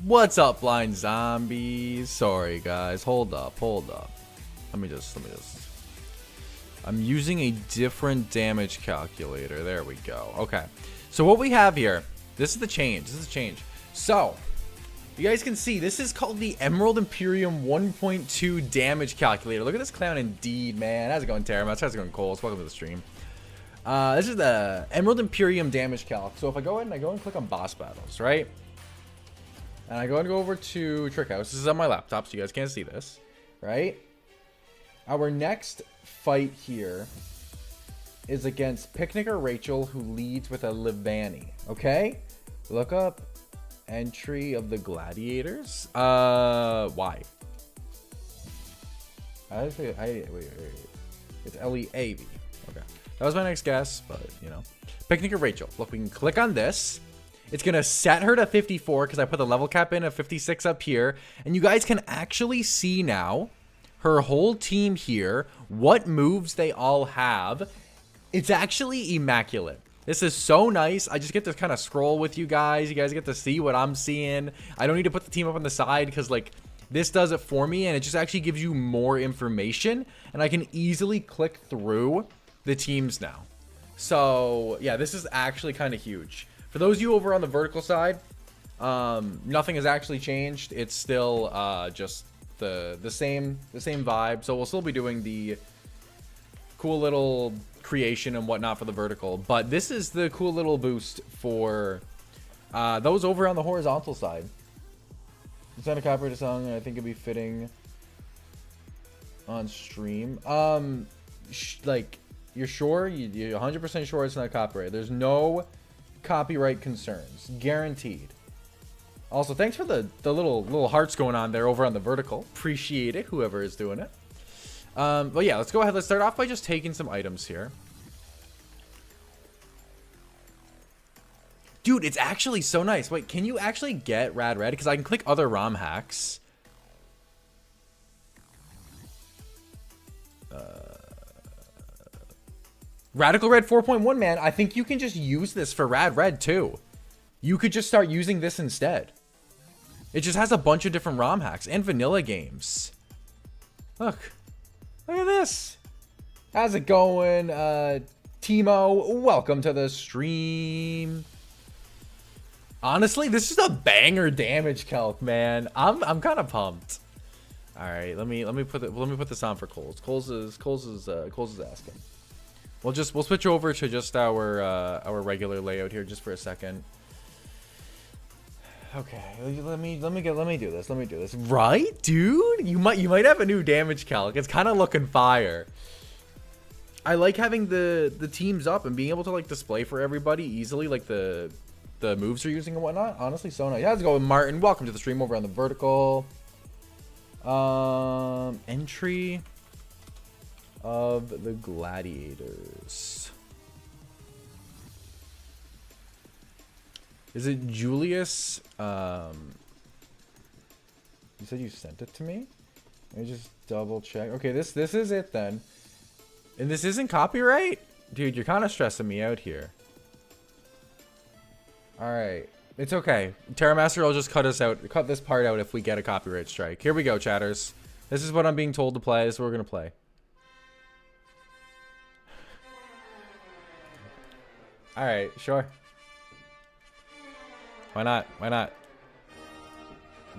What's up, blind zombies? Sorry, guys. Hold up. Let me just. I'm using a different damage calculator. There we go. Okay. So what we have here, this is the change. So, you guys can see, this is called the Emerald Imperium 1.2 damage calculator. Look at this clown indeed, man. How's it going, Terramas? How's it going, Coles? Welcome to the stream. This is the Emerald Imperium damage calc. So if I go ahead and click on boss battles, right? And I go over to Trick House. This is on my laptop, so you guys can't see this, right? Our next fight here is against Picnicker Rachel, who leads with a Livani. Okay? Look up entry of the gladiators. Why? Wait. It's L-E-A-V. Okay. That was my next guess, but, you know. Picnicker Rachel. Look, we can click on this. It's going to set her to 54 because I put the level cap in at 56 up here. And you guys can actually see now her whole team here, what moves they all have. It's actually immaculate. This is so nice. I just get to kind of scroll with you guys. You guys get to see what I'm seeing. I don't need to put the team up on the side because, like, this does it for me. And it just actually gives you more information. And I can easily click through the teams now. So, yeah, this is actually kind of huge. For those of you over on the vertical side, nothing has actually changed. It's still just the same vibe. So we'll still be doing the cool little creation and whatnot for the vertical. But this is the cool little boost for those over on the horizontal side. It's not a copyrighted song, and I think it'd be fitting on stream. Like, you're sure? You're 100% sure it's not copyrighted? There's no copyright concerns, guaranteed. Also, thanks for the little hearts going on there over on the vertical. Appreciate it, whoever is doing it. But yeah, let's go ahead. Let's start off by just taking some items here. Dude, it's actually so nice. Wait, can you actually get Rad Red? Because I can click other ROM hacks. Radical Red 4.1, man. I think you can just use this for Rad Red too. You could just start using this instead. It just has a bunch of different ROM hacks and vanilla games. Look at this. How's it going, Timo? Welcome to the stream. Honestly, this is a banger damage calc, man. I'm kind of pumped. All right, let me put this on for Coles. Coles is asking. We'll switch over to just our regular layout here just for a second. Okay, let me do this. Right, dude? You might have a new damage calc. It's kind of looking fire. I like having the teams up and being able to like display for everybody easily like the moves they're using and whatnot. Honestly, so nice. How's it going, Martin? Welcome to the stream over on the vertical. Entry of the gladiators. Is it Julius? You said you sent it to me? Let me just double check. Okay, this is it then. And this isn't copyright? Dude, you're kind of stressing me out here. Alright. It's okay. Terramaster will just cut this part out if we get a copyright strike. Here we go, chatters. This is what I'm being told to play. This is what we're going to play. Alright, sure. Why not? Why not?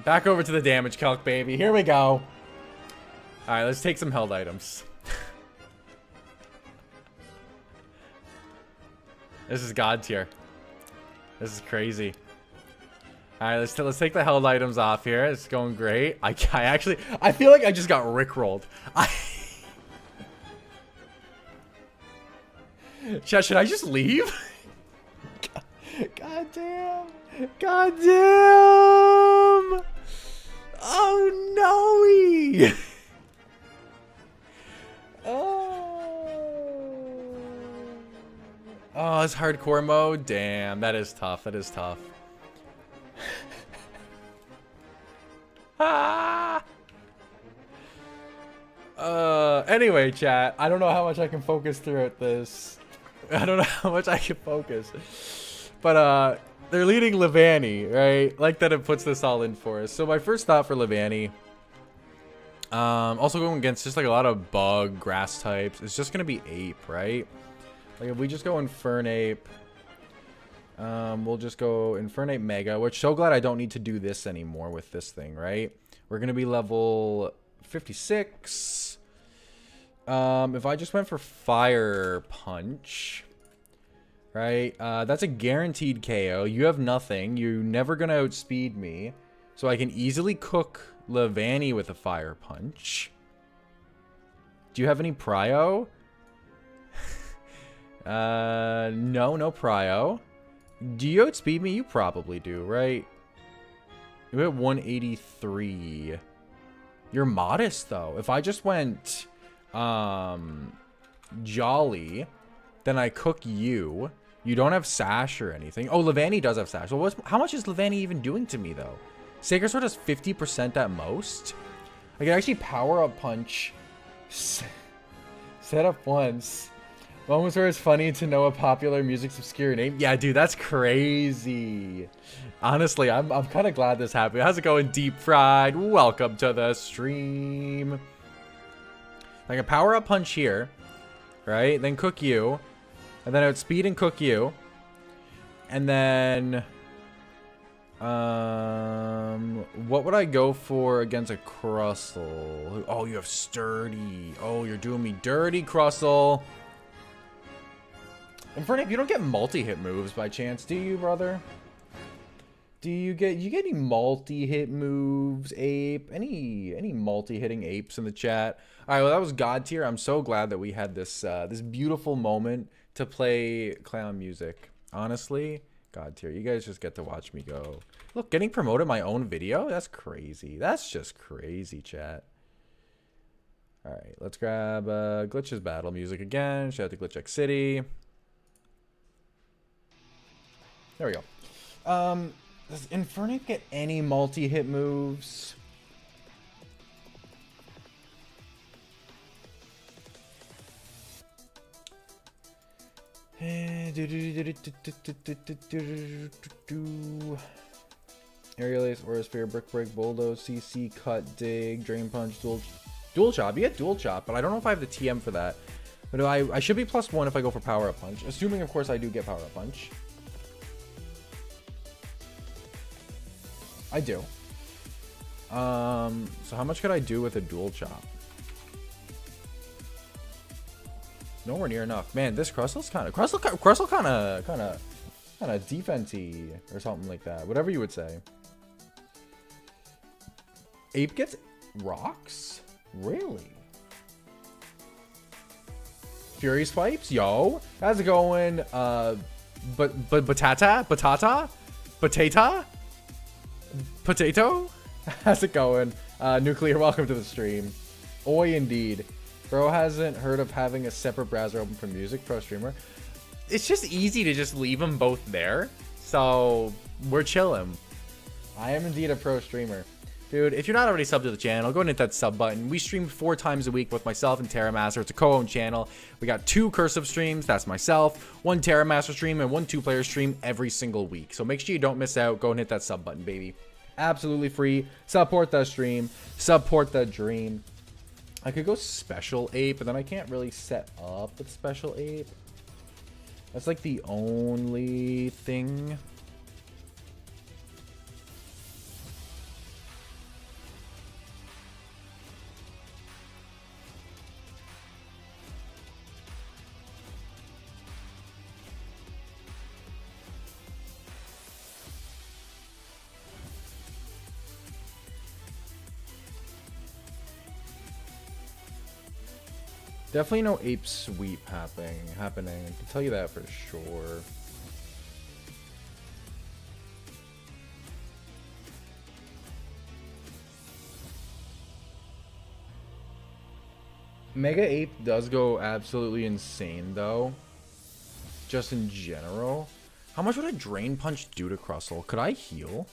Back over to the damage calc, baby. Here we go. Alright, let's take some held items. This is God tier. This is crazy. Alright, let's take the held items off here. It's going great. I feel like I just got rickrolled. Chat, should I just leave? God damn. God damn. Oh no. Oh, it's hardcore mode. Damn, that is tough. That is tough. Anyway, chat. I don't know how much I can focus throughout this. I don't know how much I can focus. But They're leading Levani, right? Like that it puts this all in for us. So my first thought for Levani, also going against just like a lot of bug, grass types, it's just going to be Ape, right? Like if we just go Infernape, we'll just go Infernape Mega, which so glad I don't need to do this anymore with this thing, right? We're going to be level 56. If I just went for Fire Punch, right? That's a guaranteed KO. You have nothing. You're never going to outspeed me. So I can easily cook Levani with a Fire Punch. Do you have any Prio? No Prio. Do you outspeed me? You probably do, right? You're at 183. You're modest, though. If I just went, Jolly, then I cook you. You don't have Sash or anything. Oh, Levani does have Sash. Well, how much is Levani even doing to me, though? Sacred Sword has 50% at most. I can actually Power Up Punch. Set up once. Moments where it's funny to know a popular music's obscure name. Yeah, dude, that's crazy. Honestly, I'm kind of glad this happened. How's it going, Deep Fried? Welcome to the stream. I can Power Up Punch here, right? Then cook you. And then outspeed and cook you. And then... what would I go for against a Crustle? Oh, you have Sturdy. Oh, you're doing me dirty, Crustle. Infernape, you don't get multi-hit moves by chance, do you, brother? Do you get any multi-hit moves, Ape? Any multi-hitting apes in the chat? All right, well, that was God tier. I'm so glad that we had this this beautiful moment to play clown music. Honestly, God tier. You guys just get to watch me go. Look, getting promoted my own video? That's crazy. That's just crazy, chat. All right, let's grab Glitch's battle music again. Shout out to Glitch X City. There we go. Does Infernape get any multi-hit moves? Aerial Ace, Aura Sphere, Brick Break, Bulldoze, CC, Cut, Dig, Drain Punch, Dual Chop. You get Dual Chop, but I don't know if I have the TM for that. But I should be +1 if I go for Power Up Punch. Assuming, of course, I do get Power Up Punch. I do. So how much could I do with a Dual Chop? Nowhere near enough. Man, this Crustle's kind of defense-y or something like that. Whatever you would say. Ape gets rocks? Really? Fury Swipes? Yo. How's it going? Batata? Potato? How's it going? Nuclear, welcome to the stream. Oi, indeed. Bro hasn't heard of having a separate browser open for music, pro streamer. It's just easy to just leave them both there. So, we're chilling. I am indeed a pro streamer. Dude, if you're not already subbed to the channel, go and hit that sub button. We stream 4 times a week with myself and Terramaster. It's a co-owned channel. We got 2 cursive streams, that's myself, 1 Terramaster stream, and 1 2-player stream every single week. So make sure you don't miss out. Go and hit that sub button, baby. Absolutely free. Support the stream. Support the dream. I could go Special Ape, but then I can't really set up with Special Ape. That's like the only thing. Definitely no ape sweep happening. I can tell you that for sure. Mega Ape does go absolutely insane though. Just in general. How much would a Drain Punch do to Crustle? Could I heal?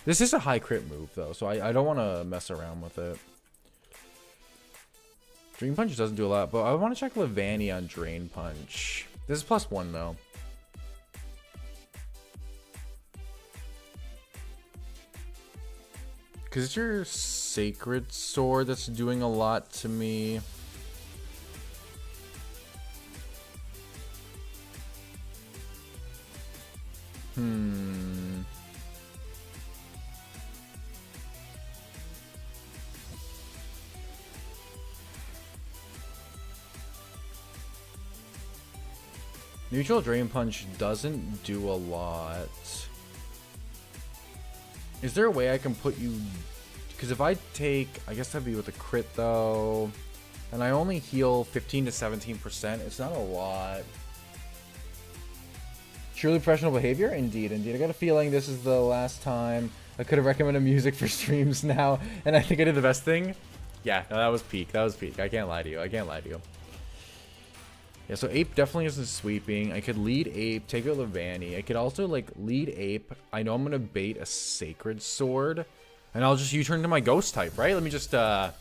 This is a high crit move though, so I don't want to mess around with it. Drain Punch doesn't do a lot, but I want to check Levani on Drain Punch. This is +1 though. Because it's your Sacred Sword that's doing a lot to me. Neutral Drain Punch doesn't do a lot. Is there a way I can put you... Because if I take... I guess that'd be with a crit, though. And I only heal 15 to 17%. It's not a lot. Surely professional behavior? Indeed, indeed. I got a feeling this is the last time I could have recommended music for streams now. And I think I did the best thing. Yeah, no, that was peak. That was peak. I can't lie to you. I can't lie to you. Yeah, so Ape definitely isn't sweeping. I could lead Ape, take out Levani. I could also, like, lead Ape. I know I'm going to bait a Sacred Sword. And I'll just U-turn to my Ghost type, right? Let me just, Yes,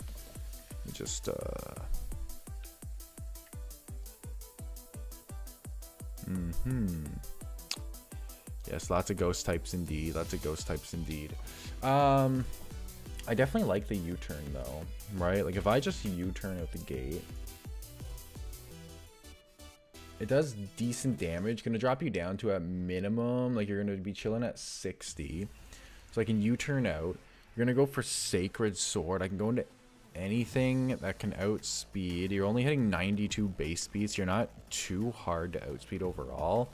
lots of Ghost types indeed. Lots of Ghost types indeed. I definitely like the U-turn, though, right? Like, if I just U-turn out the gate... It does decent damage. Gonna drop you down to a minimum. Like, you're gonna be chilling at 60. So I can U-turn out. You're gonna go for Sacred Sword. I can go into anything that can outspeed. You're only hitting 92 base speed, so you're not too hard to outspeed overall.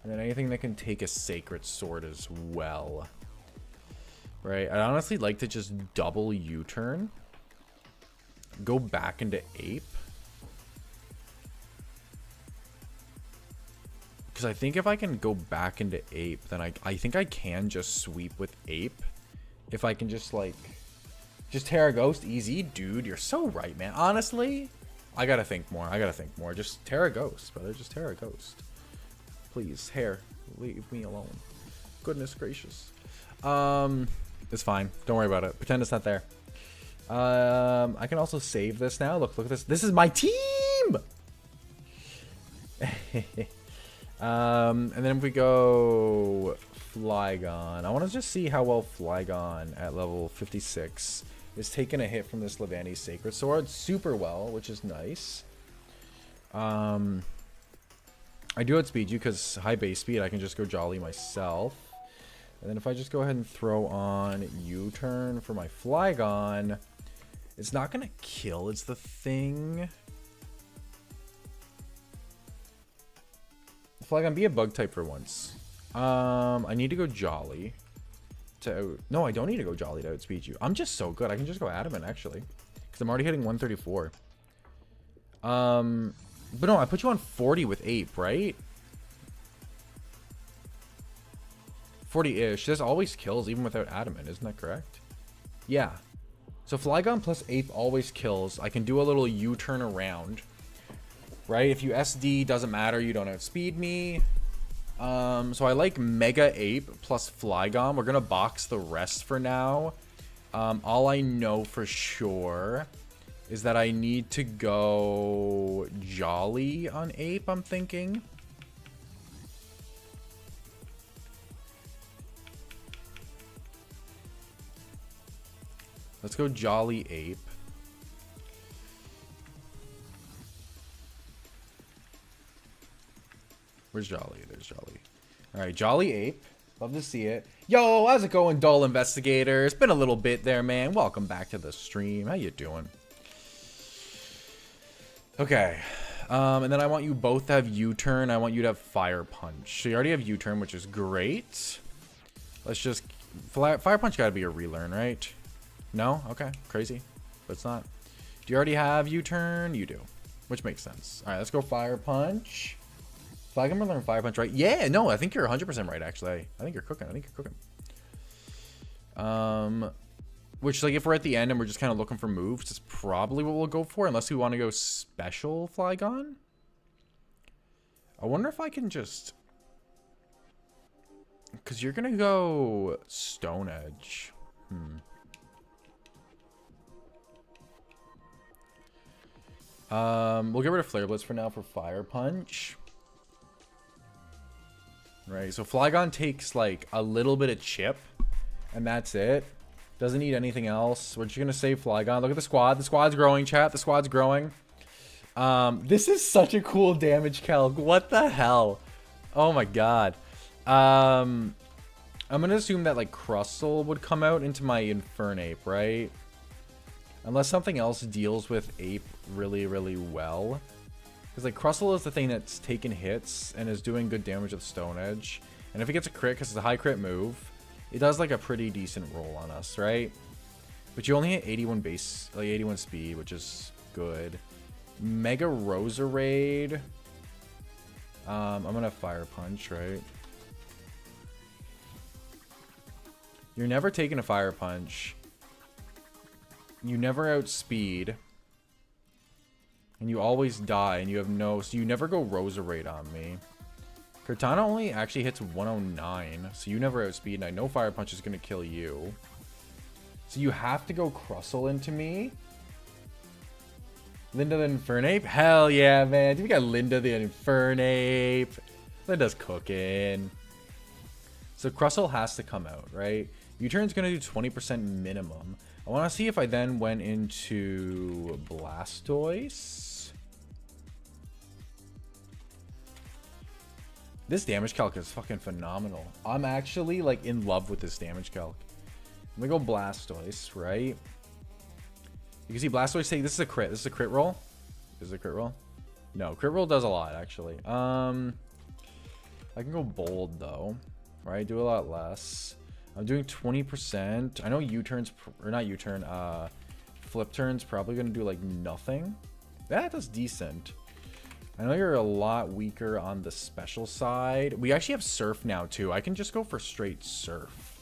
And then anything that can take a Sacred Sword as well. Right? I'd honestly like to just double U-turn. Go back into Ape. Because I think if I can go back into Ape, then I think I can just sweep with Ape. If I can just, like... Just Terra Ghost, easy. Dude, you're so right, man. Honestly, I gotta think more. I gotta think more. Just Terra Ghost, brother. Just Terra Ghost. Please, hair. Leave me alone. Goodness gracious. It's fine. Don't worry about it. Pretend it's not there. I can also save this now. Look at this. This is my team! And then if we go Flygon, I want to just see how well Flygon at level 56 is taking a hit from this Levani Sacred Sword super well, which is nice. I do outspeed you because high base speed, I can just go Jolly myself. And then if I just go ahead and throw on U-turn for my Flygon, it's not going to kill, it's the thing. Flygon, be a bug type for once. I need to go Jolly to no, I don't need to go Jolly to outspeed you. I'm just so good. I can just go Adamant actually, because I'm already hitting 134. But no, I put you on 40 with Ape, right? 40-ish. This always kills even without Adamant, isn't that correct? Yeah. So Flygon plus Ape always kills. I can do a little U-turn around. Right? If you SD, doesn't matter. You don't outspeed me. So I like Mega Ape plus Flygon. We're going to box the rest for now. All I know for sure is that I need to go Jolly on Ape, I'm thinking. Let's go Jolly Ape. Where's Jolly? There's Jolly. All right, Jolly Ape. Love to see it. Yo, how's it going, Dull Investigator? It's been a little bit there, man. Welcome back to the stream. How you doing? Okay. And then I want you both to have U-turn. I want you to have Fire Punch. So you already have U-turn, which is great. Let's just... Fire Punch gotta be a relearn, right? No? Okay. Crazy. But it's not. Do you already have U-turn? You do. Which makes sense. All right, let's go Fire Punch. Flygon will learn Fire Punch, right? Yeah, no, I think you're 100% right, actually. I think you're cooking. I think you're cooking. Which, like, if we're at the end and we're just kind of looking for moves, that's probably what we'll go for, unless we want to go Special Flygon. I wonder if I can just... Because you're going to go Stone Edge. We'll get rid of Flare Blitz for now for Fire Punch. Right, so Flygon takes like a little bit of chip, and that's it. Doesn't need anything else. We're just gonna save Flygon. Look at the squad. The squad's growing, chat. The squad's growing. This is such a cool damage calc. What the hell? Oh my god. I'm gonna assume that like Crustle would come out into my Infernape, right? Unless something else deals with Ape really, really well. Because like Crustle is the thing that's taking hits and is doing good damage with Stone Edge. And if it gets a crit, because it's a high crit move, it does like a pretty decent roll on us, right? But you only hit 81 base, like 81 speed, which is good. Mega Roserade. I'm gonna Fire Punch, right? You're never taking a Fire Punch. You never outspeed. And you always die, and you have no... So you never go Roserade on me. Cortana only actually hits 109, so you never outspeed, and I know Fire Punch is going to kill you. So you have to go Crustle into me. Linda the Infernape? Hell yeah, man. We got Linda the Infernape. Linda's cooking. So Crustle has to come out, right? U-turn's going to do 20% minimum. I want to see if I then went into Blastoise. This damage calc is fucking phenomenal. I'm actually like in love with this damage calc. I'm gonna go Blastoise, right? You can see Blastoise say this is a crit. This is a crit roll. This is a crit roll. No, crit roll does a lot actually. I can go bold though, right? Do a lot less. I'm doing 20%. I know U-turns or not U-turn. Flip turns probably gonna do like nothing. That does decent. I know you're a lot weaker on the special side. We actually have Surf now, too. I can just go for straight Surf.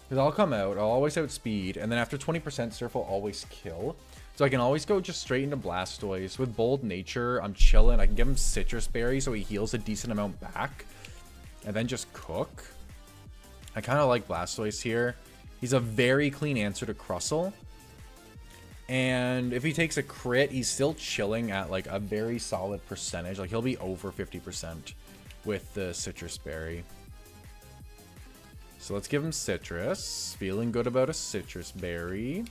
Because I'll come out. I'll always outspeed. And then after 20%, Surf will always kill. So I can always go just straight into Blastoise. With Bold Nature, I'm chilling. I can give him Citrus Berry so he heals a decent amount back. And then just cook. I kind of like Blastoise here. He's a very clean answer to Crustle. And if he takes a crit, he's still chilling at like a very solid percentage. Like he'll be over 50% with the Citrus Berry. So let's give him Citrus. Feeling good about a Citrus Berry.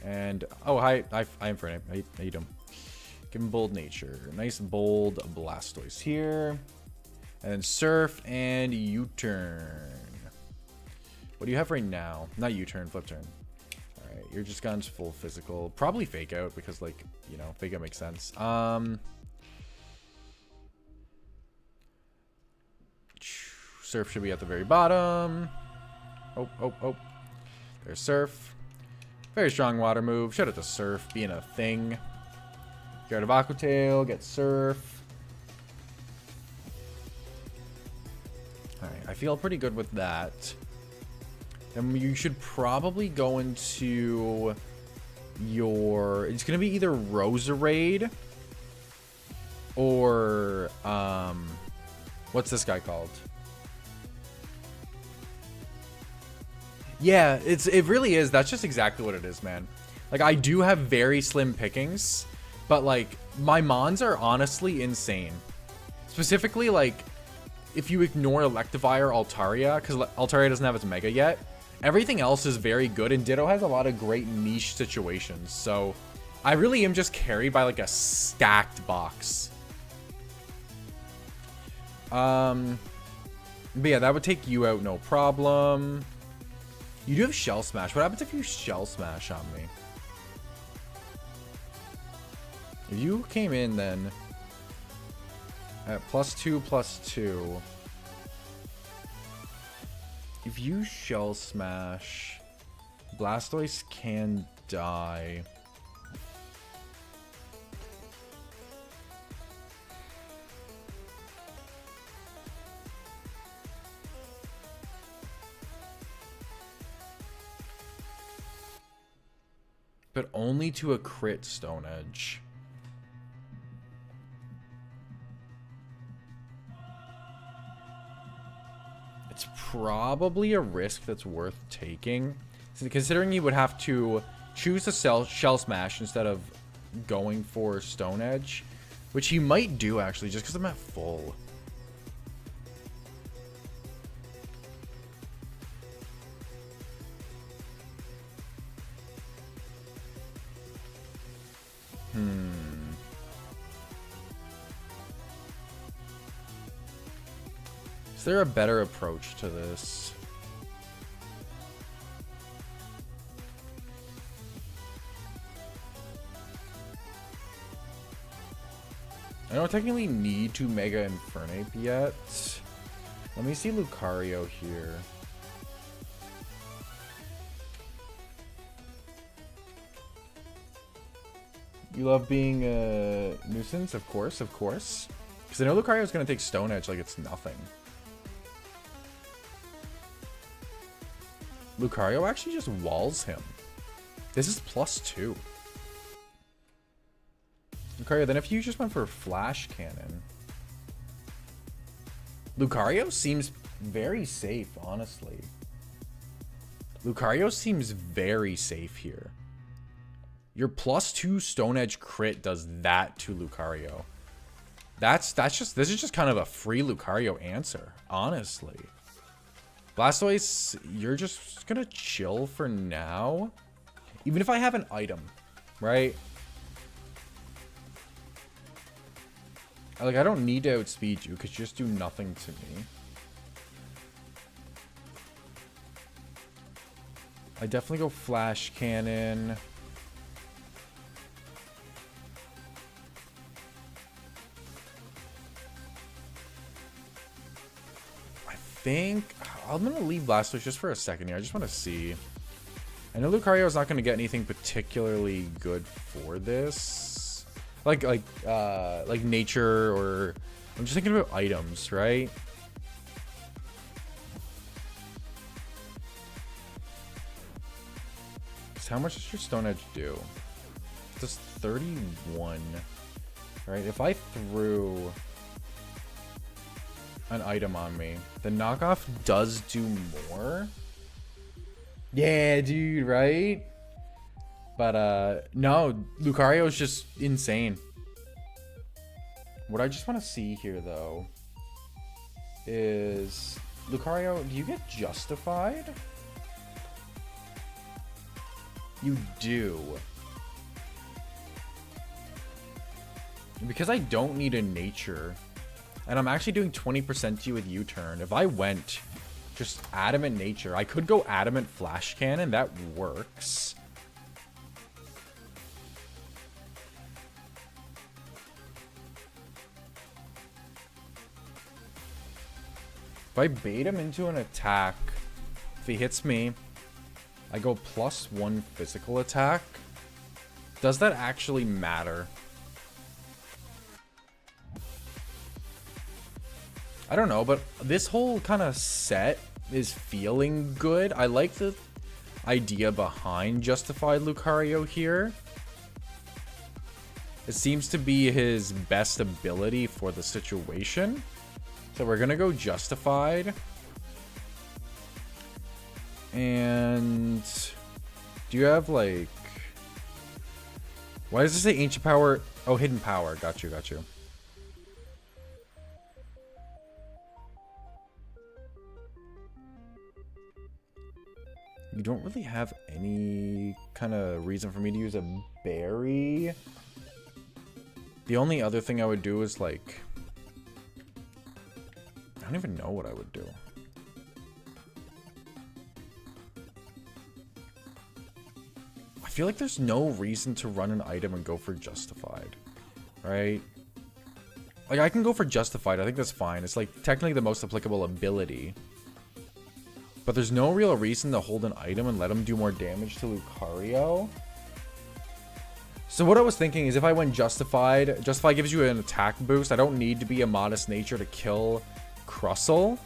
And oh, hi Infernape. How you doing? Give him Bold Nature. Nice bold Blastoise here. And then Surf and U-turn. What do you have right now? Not U-turn, Flip turn. Alright, you're just gone full physical. Probably Fake Out because, like, you know, Fake Out makes sense. Surf should be at the very bottom. Oh. There's Surf. Very strong water move. Shout out to Surf being a thing. Get out of Aqua Tail, get Surf. Alright, I feel pretty good with that. And you should probably go into your... It's going to be either Roserade or... what's this guy called? Yeah, it really is. That's just exactly what it is, man. Like, I do have very slim pickings, but, like, my Mons are honestly insane. Specifically, like, if you ignore Electivire or Altaria, because Altaria doesn't have its Mega yet, everything else is very good, and Ditto has a lot of great niche situations. So, I really am just carried by, like, a stacked box. But yeah, that would take you out, no problem. You do have Shell Smash. What happens if you Shell Smash on me? If you came in then at +2/+2, if you Shell Smash, Blastoise can die. But only to a crit Stone Edge. It's probably a risk that's worth taking. Considering you would have to choose to Shell Smash instead of going for Stone Edge. Which he might do, actually, just because I'm at full. Is there a better approach to this? I don't technically need to Mega Infernape yet. Let me see Lucario here. You love being a nuisance? Of course, of course. Because I know Lucario is going to take Stone Edge like it's nothing. Lucario actually just walls him. This is +2. Lucario, then if you just went for Flash Cannon. Lucario seems very safe, honestly. Lucario seems very safe here. Your +2 Stone Edge crit does that to Lucario. This is just kind of a free Lucario answer, honestly. Blastoise, you're just gonna chill for now. Even if I have an item, right? Like, I don't need to outspeed you because you just do nothing to me. I definitely go Flash Cannon. I think I'm going to leave Blastoise just for a second here. I just want to see. I know Lucario is not going to get anything particularly good for this. Like nature, or I'm just thinking about items, right? So how much does your Stone Edge do? It does 31. Right? If I threw an item on me, the knockoff does do more. Yeah, dude, right? But no, Lucario is just insane. What I just want to see here, though, is Lucario, do you get Justified? You do. Because I don't need a nature, and I'm actually doing 20% to you with U-turn. If I went just Adamant Nature, I could go Adamant Flash Cannon. That works. If I bait him into an attack, if he hits me, I go +1 physical attack. Does that actually matter? I don't know, but this whole kind of set is feeling good. I like the idea behind Justified Lucario here. It seems to be his best ability for the situation. So we're gonna go Justified. And do you have, like, why does it say Ancient Power? Oh, Hidden Power. Got you, got you. You don't really have any kind of reason for me to use a berry. The only other thing I would do is, like, I don't even know what I would do. I feel like there's no reason to run an item and go for Justified, right? Like, I can go for Justified. I think that's fine. It's, like, technically the most applicable ability. But there's no real reason to hold an item and let him do more damage to Lucario. So what I was thinking is if I went Justified, Justified gives you an attack boost. I don't need to be a Modest Nature to kill Crustle,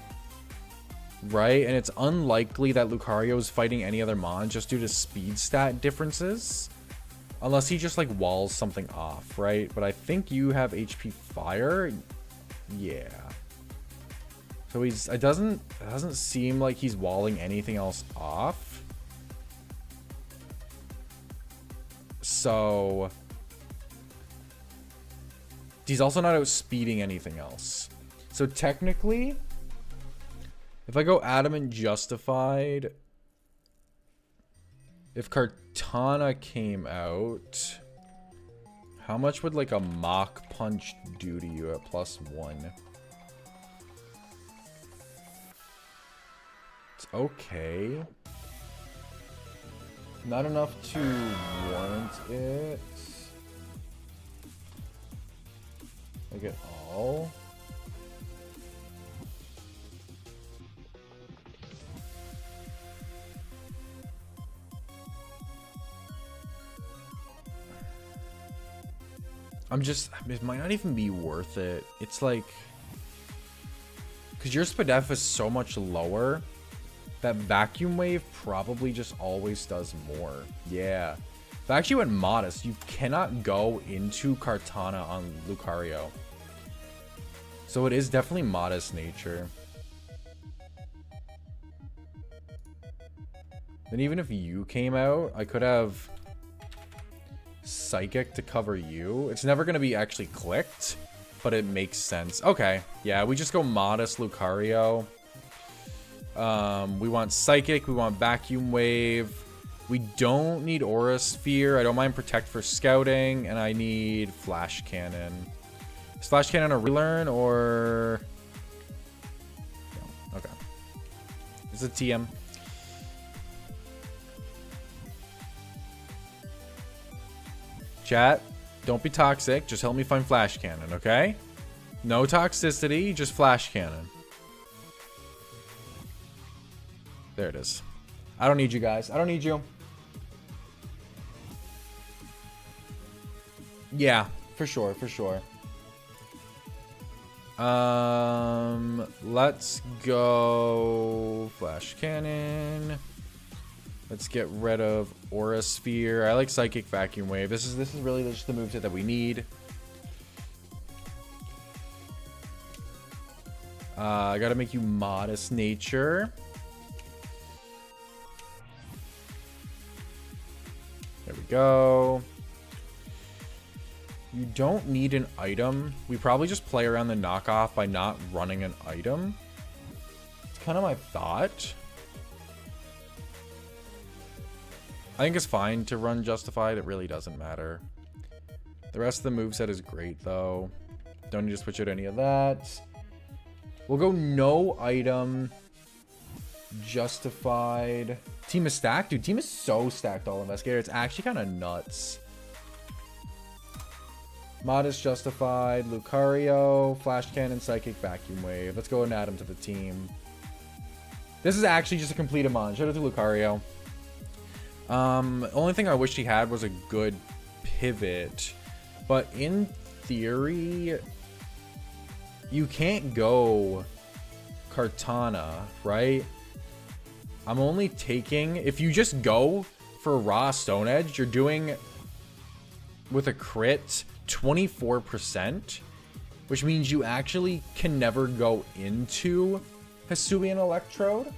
right? And it's unlikely that Lucario is fighting any other mon just due to speed stat differences. Unless he just, like, walls something off, right? But I think you have HP Fire. Yeah. So it doesn't seem like he's walling anything else off. So he's also not outspeeding anything else. So technically, if I go Adamant Justified, if Kartana came out, how much would, like, a Mach Punch do to you at +1? okay. Not enough to warrant it. Like at all. It might not even be worth it. It's like, because your SPDF is so much lower, that Vacuum Wave probably just always does more. Yeah. If I actually went Modest, you cannot go into Kartana on Lucario. So it is definitely Modest nature. And even if you came out, I could have Psychic to cover you. It's never going to be actually clicked, but it makes sense. Okay. Yeah, we just go Modest Lucario. We want Psychic. We want Vacuum Wave. We don't need Aura Sphere. I don't mind Protect for Scouting. And I need Flash Cannon. Is Flash Cannon a relearn or... No. Okay. It's a TM. Chat, don't be toxic. Just help me find Flash Cannon, okay? No toxicity, just Flash Cannon. There it is. I don't need you guys. I don't need you. Yeah, for sure, for sure. Let's go Flash Cannon. Let's get rid of Aura Sphere. I like Psychic Vacuum Wave. This is really just the moveset that we need. I gotta make you Modest Nature. There we go. You don't need an item. We probably just play around the knockoff by not running an item. It's kind of my thought. I think it's fine to run Justified. It really doesn't matter. The rest of the moveset is great, though. Don't need to switch out any of that. We'll go no item. Justified. Team is stacked? Dude, team is so stacked, all Investigator. It's actually kind of nuts. Modest, Justified, Lucario, Flash Cannon, Psychic, Vacuum Wave. Let's go and add him to the team. This is actually just a complete Amon. Shout out to Lucario. Only thing I wish he had was a good pivot, but in theory, you can't go Kartana, right? I'm only taking, if you just go for raw Stone Edge, you're doing with a crit 24%, which means you actually can never go into Hisuian Electrode.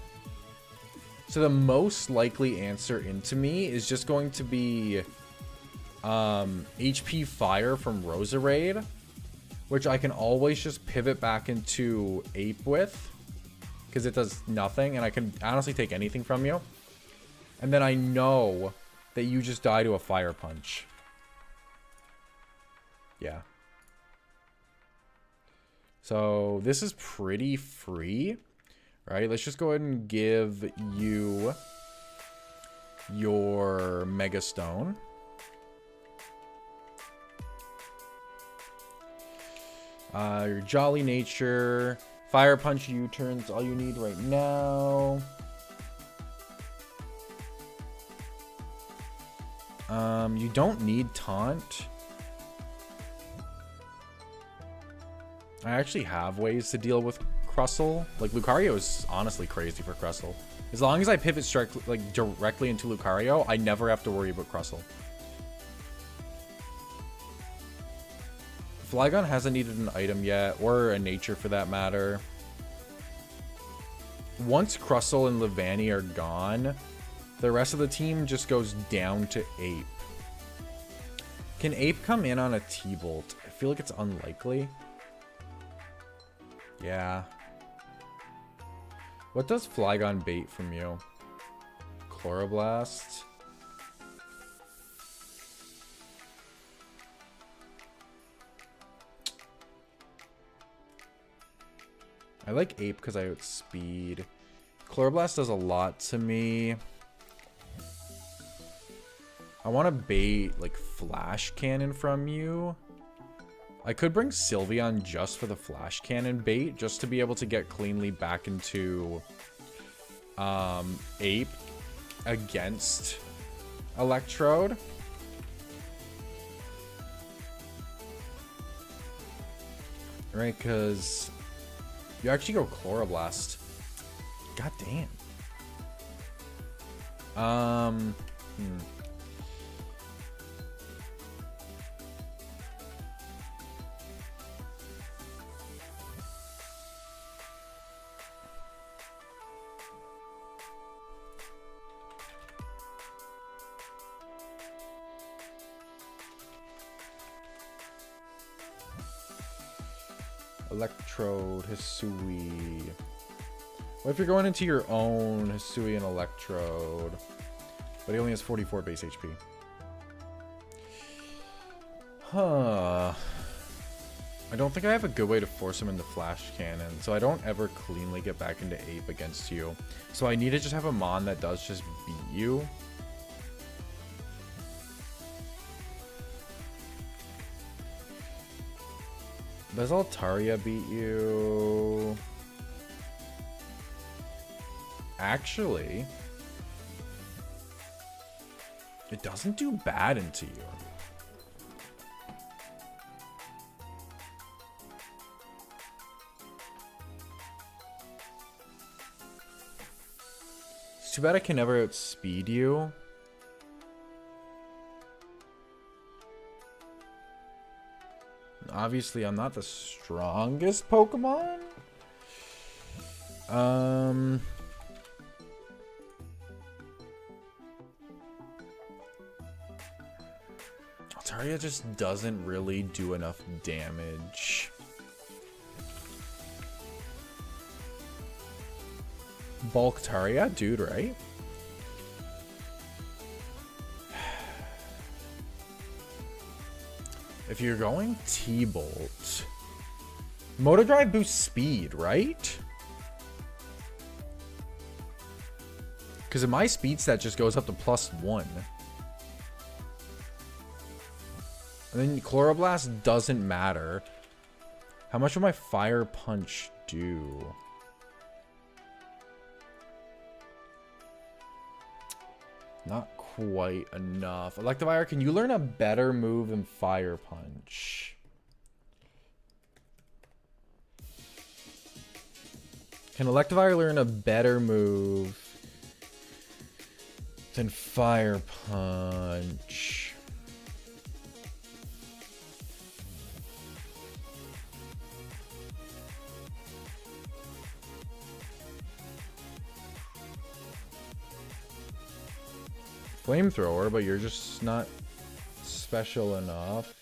So the most likely answer into me is just going to be HP Fire from Roserade, which I can always just pivot back into Ape with, because it does nothing, and I can honestly take anything from you. And then I know that you just die to a Fire Punch. Yeah. So this is pretty free. Right, let's just go ahead and give you your Mega Stone. Your Jolly Nature. Fire Punch U-turns all you need right now. You don't need Taunt. I actually have ways to deal with Crustle. Like, Lucario is honestly crazy for Crustle. As long as I pivot directly into Lucario, I never have to worry about Crustle. Flygon hasn't needed an item yet, or a nature for that matter. Once Crustle and Levani are gone, the rest of the team just goes down to Ape. Can Ape come in on a T-Bolt? I feel like it's unlikely. Yeah. What does Flygon bait from you? Chloroblast. I like Ape because I outspeed. Chloroblast does a lot to me. I want to bait like Flash Cannon from you. I could bring Sylveon just for the Flash Cannon bait, just to be able to get cleanly back into Ape against Electrode. Right, because you actually go Chloroblast. God damn. Electrode, Hisui. What if you're going into your own Hisui and Electrode? But he only has 44 base HP. Huh. I don't think I have a good way to force him into Flash Cannon, so I don't ever cleanly get back into Ape against you. So I need to just have a Mon that does just beat you. Does Altaria beat you? Actually, it doesn't do bad into you. It's too bad I can never outspeed you. Obviously, I'm not the strongest Pokemon. Altaria just doesn't really do enough damage. Bulktaria, dude, right? If you're going T-Bolt, Motor Drive boosts speed, right? Because in my speed stat just goes up to +1. And then Chloroblast doesn't matter. How much will my Fire Punch do? Not quite enough. Electivire, can you learn a better move than Fire Punch? Can Electivire learn a better move than Fire Punch? Flamethrower, but you're just not special enough.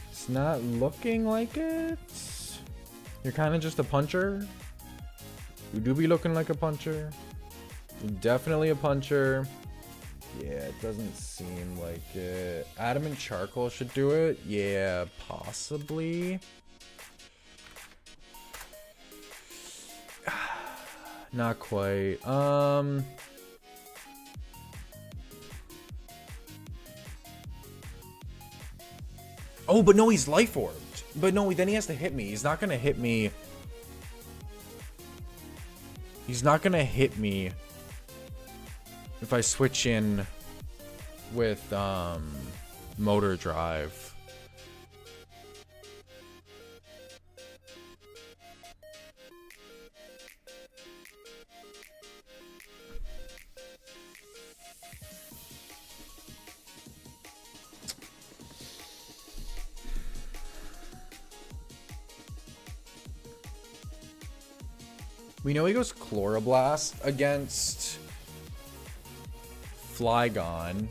It's not looking like it. You're kind of just a puncher. You do be looking like a puncher. You're definitely a puncher. Yeah, it doesn't seem like it. Adamant Charcoal should do it. Yeah, possibly. Not quite. Oh, but no, he's Life Orbed. But no, then he has to hit me. He's not gonna hit me. He's not gonna hit me if I switch in with Motor Drive. We know he goes Chloroblast against Flygon.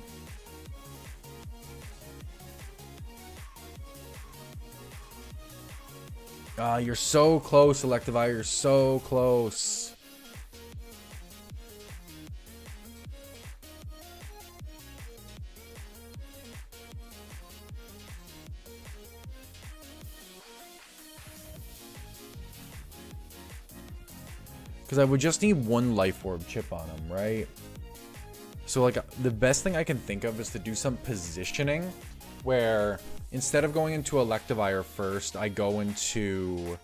You're so close, Electivire. You're so close. Because I would just need one life orb chip on him, right? So like the best thing I can think of is to do some positioning where instead of going into Electivire first, I go into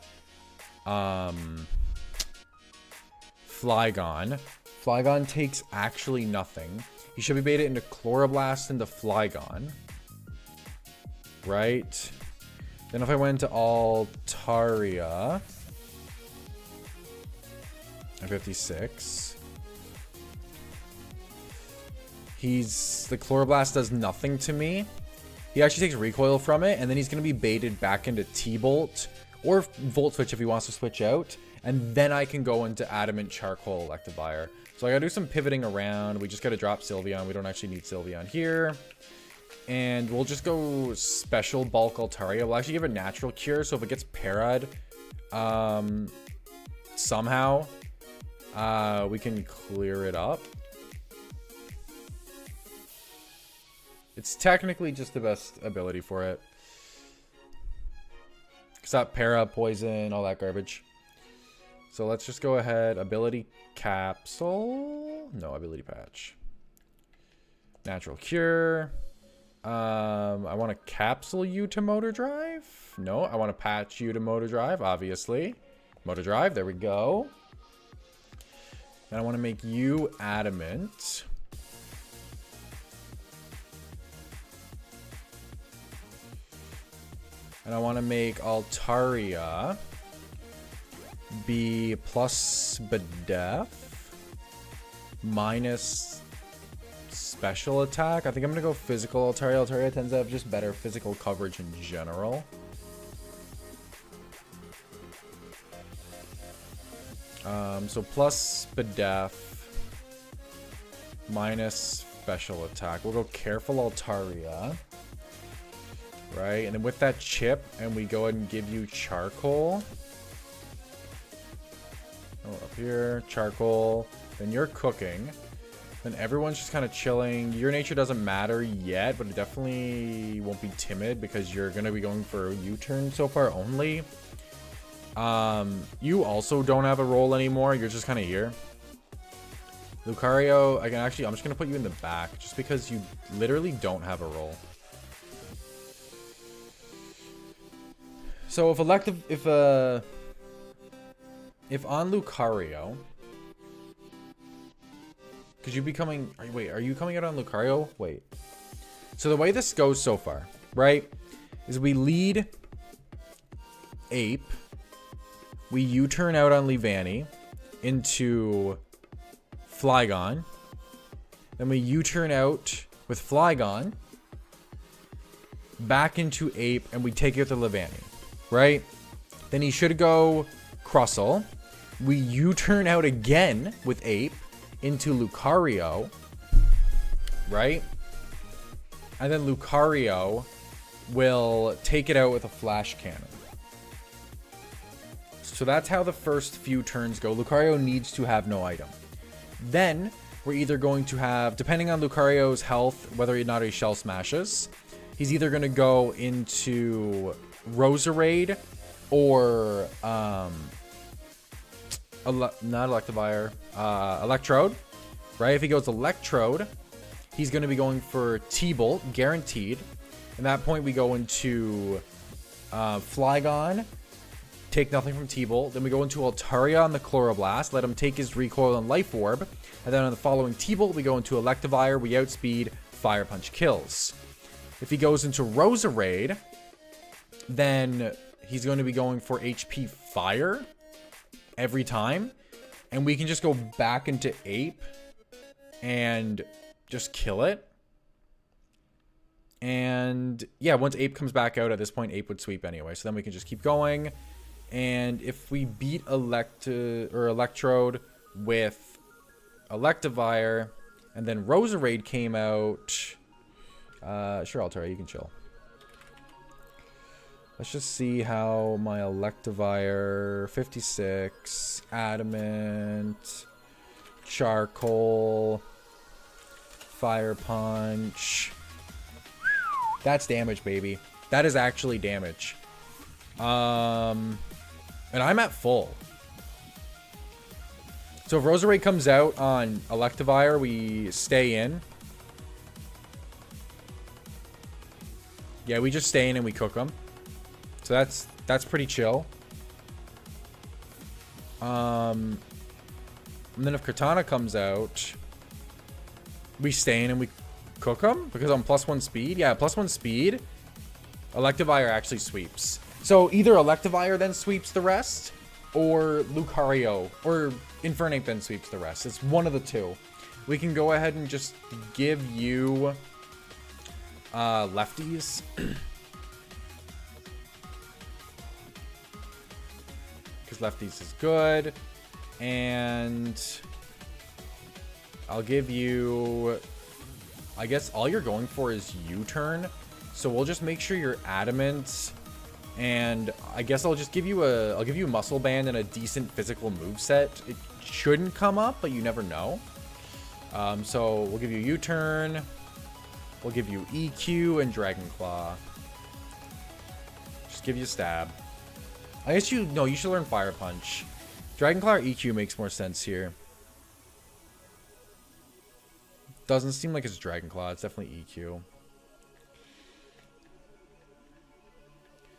Flygon. Flygon takes actually nothing. He should be baited into Chloroblast into Flygon. Right? Then if I went to Altaria, I'm 56. The Chloroblast does nothing to me. He actually takes recoil from it, and then he's going to be baited back into T-Bolt or Volt Switch if he wants to switch out. And then I can go into Adamant Charcoal Electivire. So I gotta do some pivoting around. We just gotta drop Sylveon. We don't actually need Sylveon here. And we'll just go Special Bulk Altaria. We'll actually give it Natural Cure, so if it gets parried somehow, we can clear it up. It's technically just the best ability for it. Stop para, poison, all that garbage. So let's just go ahead. Ability Capsule. No, Ability Patch. Natural Cure. I want to capsule you to Motor Drive. No, I want to patch you to Motor Drive, obviously. Motor Drive, there we go. And I want to make you Adamant. And I want to make Altaria be plus Bedef minus special attack. I think I'm going to go physical Altaria. Altaria tends to have just better physical coverage in general. So plus Bedef minus special attack. We'll go careful Altaria. Right, and then with that chip, and we go ahead and give you charcoal. Oh, up here, charcoal. Then you're cooking. Then everyone's just kind of chilling. Your nature doesn't matter yet, but it definitely won't be timid because you're going to be going for a U-turn so far only. You also don't have a role anymore. You're just kind of here. Lucario, I'm just going to put you in the back just because you literally don't have a role. So if on Lucario, because are you coming out on Lucario? Wait. So the way this goes so far, right, is we lead Ape, we U-turn out on Leavanny into Flygon, then we U-turn out with Flygon back into Ape, and we take out the Leavanny. Right? Then he should go Crustle. We U-turn out again with Ape into Lucario. Right? And then Lucario will take it out with a Flash Cannon. So that's how the first few turns go. Lucario needs to have no item. Then we're either going to have, depending on Lucario's health, whether or not he Shell Smashes, he's either going to go into Roserade or not Electivire, Electrode, right? If he goes Electrode, he's going to be going for T-Bolt, guaranteed. At that point, we go into Flygon, take nothing from T-Bolt. Then we go into Altaria on the Chloroblast, let him take his recoil and Life Orb. And then on the following T-Bolt, we go into Electivire, we outspeed, Fire Punch kills. If he goes into Roserade, then he's going to be going for HP Fire every time. And we can just go back into Ape and just kill it. And yeah, once Ape comes back out, at this point, Ape would sweep anyway. So then we can just keep going. And if we beat Electrode with Electivire, and then Roserade came out, sure, Altaria, you can chill. Let's just see how my Electivire, 56, Adamant, Charcoal, Fire Punch. That's damage, baby. That is actually damage. And I'm at full. So if Roserade comes out on Electivire, we stay in. Yeah, we just stay in and we cook them. So that's pretty chill. And then if Cortana comes out, we stay in and we cook them because I'm +1 speed. Yeah, +1 speed. Electivire actually sweeps. So either Electivire then sweeps the rest, or Lucario or Infernape then sweeps the rest. It's one of the two. We can go ahead and just give you lefties. Because lefties is good. And I'll give you, I guess all you're going for is U-turn. So we'll just make sure you're adamant. And I guess I'll just give you I'll give you Muscle Band and a decent physical moveset. It shouldn't come up, but you never know. So we'll give you U-turn. We'll give you EQ and Dragon Claw. Just give you a stab. I guess you should learn Fire Punch. Dragon Claw or EQ makes more sense here. Doesn't seem like it's Dragon Claw. It's definitely EQ.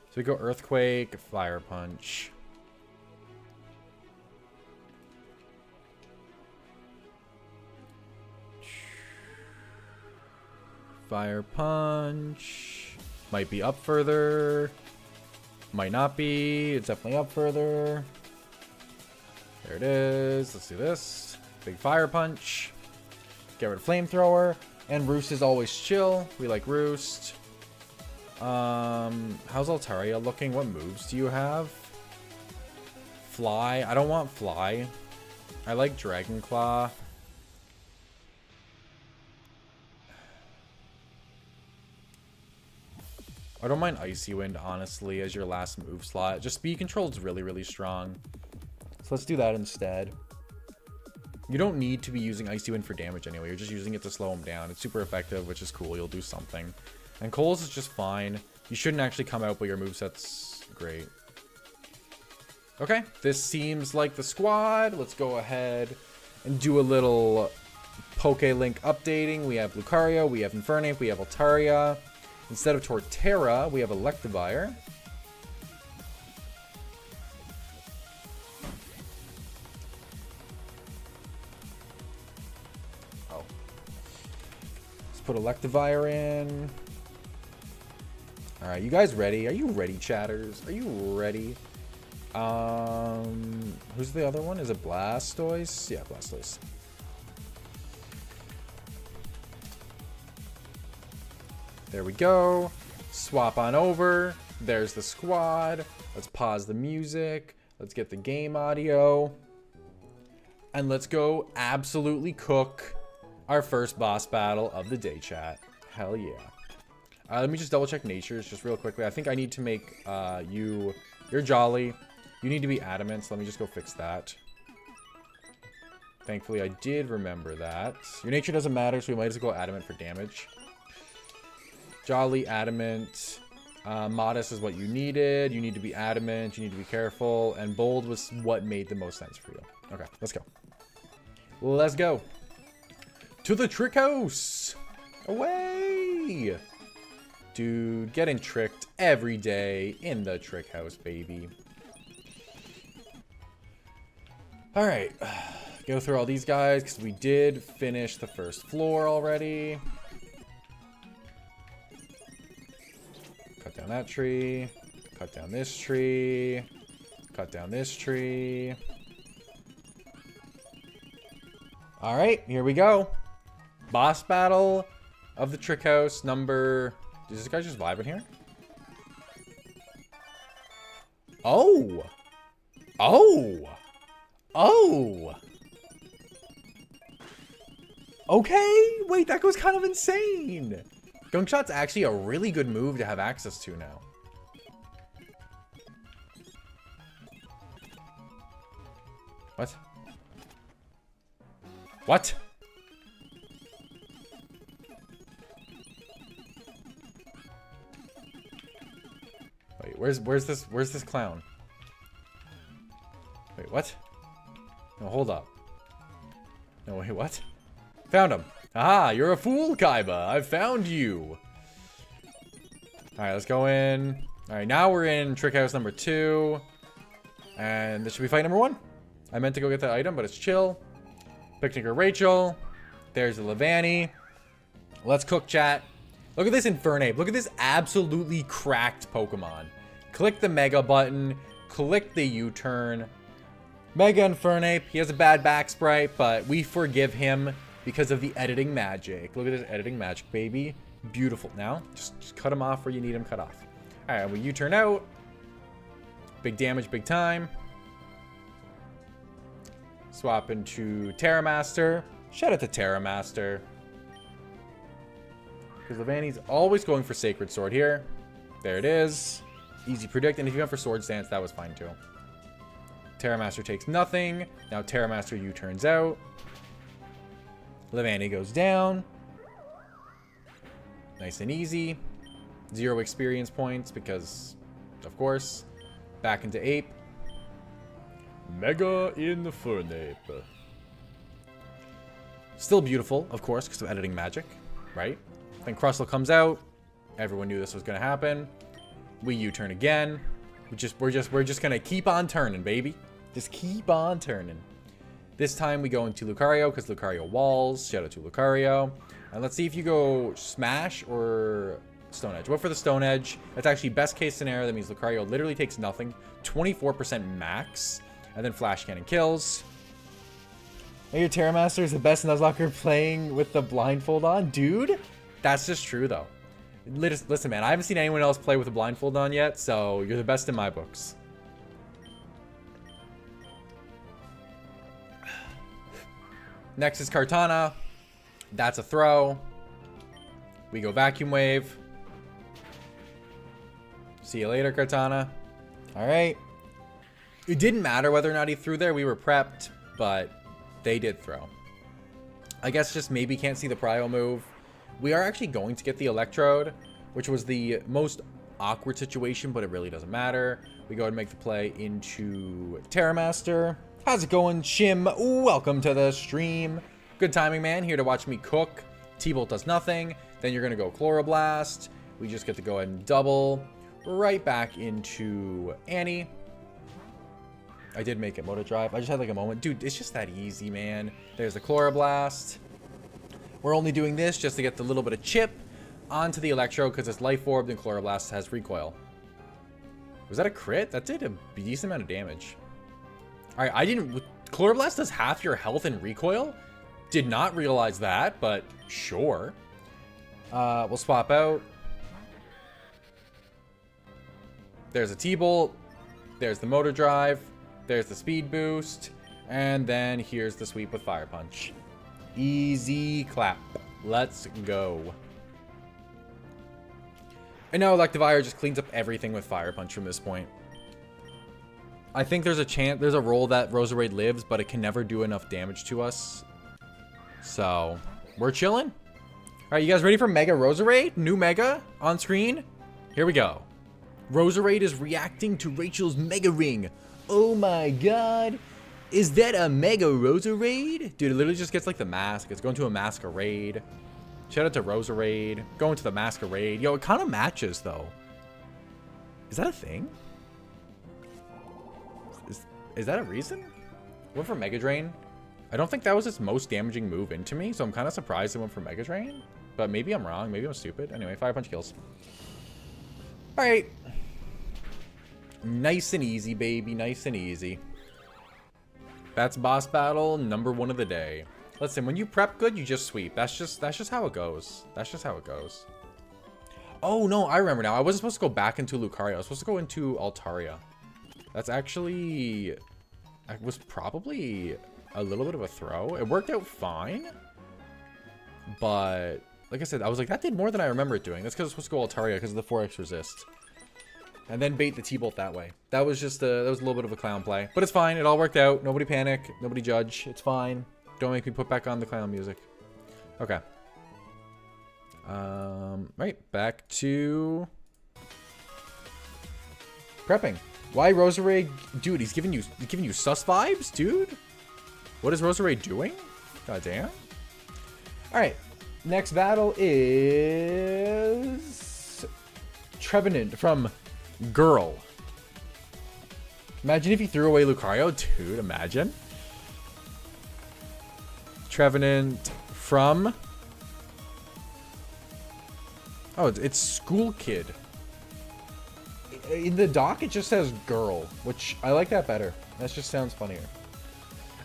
So we go Earthquake, Fire Punch. Fire Punch. Might be up further. Might not be. It's definitely up further. There it is. Let's do this. Big Fire Punch. Get rid of Flamethrower. And Roost is always chill. We like Roost. How's Altaria looking? What moves do you have? Fly. I don't want Fly. I like Dragon Claw. I don't mind Icy Wind, honestly, as your last move slot. Just speed control is really, really strong. So let's do that instead. You don't need to be using Icy Wind for damage anyway. You're just using it to slow him down. It's super effective, which is cool. You'll do something. And Coles is just fine. You shouldn't actually come out, but your moveset's great. Okay, this seems like the squad. Let's go ahead and do a little Poke-Link updating. We have Lucario, we have Infernape, we have Altaria. Instead of Torterra, we have Electivire. Oh. Let's put Electivire in. Alright, you guys ready? Are you ready, chatters? Are you ready? Who's the other one? Is it Blastoise? Yeah, Blastoise. There we go. Swap on over. There's the squad. Let's pause the music. Let's get the game audio. And let's go absolutely cook our first boss battle of the day, chat. Hell yeah. Let me just double check natures just real quickly. I think I need to make you're Jolly. You need to be adamant, so let me just go fix that. Thankfully, I did remember that. Your nature doesn't matter, so we might as well go adamant for damage. Jolly, adamant. Modest is what you needed. You need to be adamant. You need to be careful. And bold was what made the most sense for you. Okay, let's go. Let's go. To the trick house. Away. Dude, getting tricked every day in the trick house, baby. Alright. Go through all these guys because we did finish the first floor already. Cut down that tree. Cut down this tree. Cut down this tree. Alright, here we go. Boss battle of the trick house number... Is this guy just vibing here? Oh! Oh! Oh! Okay! Wait, that goes kind of insane! Gunk Shot's actually a really good move to have access to now. What? What? Wait, where's this clown? Wait, what? No, hold up. No, wait, what? Found him. Aha, you're a fool, Kaiba. I found you. Alright, let's go in. Alright, now we're in Trick House number 2. And this should be fight number 1. I meant to go get that item, but it's chill. Picnicker Rachel. There's the Levani. Let's cook, chat. Look at this Infernape. Look at this absolutely cracked Pokemon. Click the Mega button. Click the U-turn. Mega Infernape. He has a bad back sprite, but we forgive him because of the editing magic. Look at this editing magic, baby. Beautiful. Now, just cut him off where you need him cut off. Alright, we U-turn out. Big damage, big time. Swap into Terramaster. Shout out to Terramaster. Because Levani's always going for Sacred Sword here. There it is. Easy predict. And if you went for Swords Dance, that was fine too. Terramaster takes nothing. Now Terramaster U-turns out. Levani goes down. Nice and easy. 0 experience points because, of course. Back into Ape. Mega Infernape. Still beautiful, of course, because of editing magic, right? Then Crustle comes out. Everyone knew this was going to happen. We U-turn again. We're just going to keep on turning, baby. Just keep on turning. This time we go into Lucario because Lucario walls. Shout out to Lucario. And let's see if you go Smash or Stone Edge. What for the Stone Edge? That's actually best case scenario. That means Lucario literally takes nothing. 24% max. And then Flash Cannon kills. And your Terramaster is the best Nuzlocker playing with the blindfold on? Dude, that's just true though. Listen, man, I haven't seen anyone else play with a blindfold on yet, so you're the best in my books. Next is Kartana. That's a throw. We go Vacuum Wave. See you later, Kartana. Alright. It didn't matter whether or not he threw there. We were prepped, but they did throw. I guess just maybe can't see the Prio move. We are actually going to get the Electrode, which was the most awkward situation, but it really doesn't matter. We go and make the play into Terramaster. How's it going, Shim? Welcome to the stream. Good timing, man. Here to watch me cook. T-Bolt does nothing. Then you're going to go Chloroblast. We just get to go ahead and double. Right back into Annie. I did make it Moto Drive. I just had like a moment. Dude, it's just that easy, man. There's the Chloroblast. We're only doing this just to get the little bit of chip onto the Electro because it's Life Orb and Chloroblast has recoil. Was that a crit? That did a decent amount of damage. Alright, I didn't... Chloroblast does half your health in recoil? Did not realize that, but sure. We'll swap out. There's a T-Bolt. There's the Motor Drive. There's the Speed Boost. And then here's the sweep with Fire Punch. Easy clap. Let's go. And now Electivire just cleans up everything with Fire Punch from this point. I think there's a role that Roserade lives, but it can never do enough damage to us. So, we're chilling. Alright, you guys ready for Mega Roserade? New Mega on screen? Here we go. Roserade is reacting to Rachel's Mega Ring. Oh my god. Is that a Mega Roserade? Dude, it literally just gets like the mask. It's going to a Masquerade. Shout out to Roserade. Going to the Masquerade. Yo, it kind of matches though. Is that a thing? Is that a reason? Went for Mega Drain. I don't think that was its most damaging move into me, so I'm kind of surprised it went for Mega Drain. But maybe I'm wrong. Maybe I'm stupid. Anyway, Fire Punch kills. Alright. Nice and easy, baby. Nice and easy. That's boss battle number 1 of the day. Listen, when you prep good, you just sweep. That's just how it goes. That's just how it goes. Oh, no. I remember now. I wasn't supposed to go back into Lucario. I was supposed to go into Altaria. That's actually... It was probably a little bit of a throw. It worked out fine. But, like I said, I was like, that did more than I remember it doing. That's because it's supposed to go Altaria because of the 4x resist. And then bait the T-Bolt that way. That was just that was a little bit of a clown play. But it's fine. It all worked out. Nobody panic. Nobody judge. It's fine. Don't make me put back on the clown music. Okay. Right. Back to... prepping. Why Roserade? Dude, he's giving you sus vibes, dude? What is Roserade doing? God damn. Alright. Next battle is Trevenant from Girl. Imagine if you threw away Lucario. Dude, imagine. Trevenant from... Oh, it's School Kid. In the doc, it just says Girl, which I like that better. That just sounds funnier.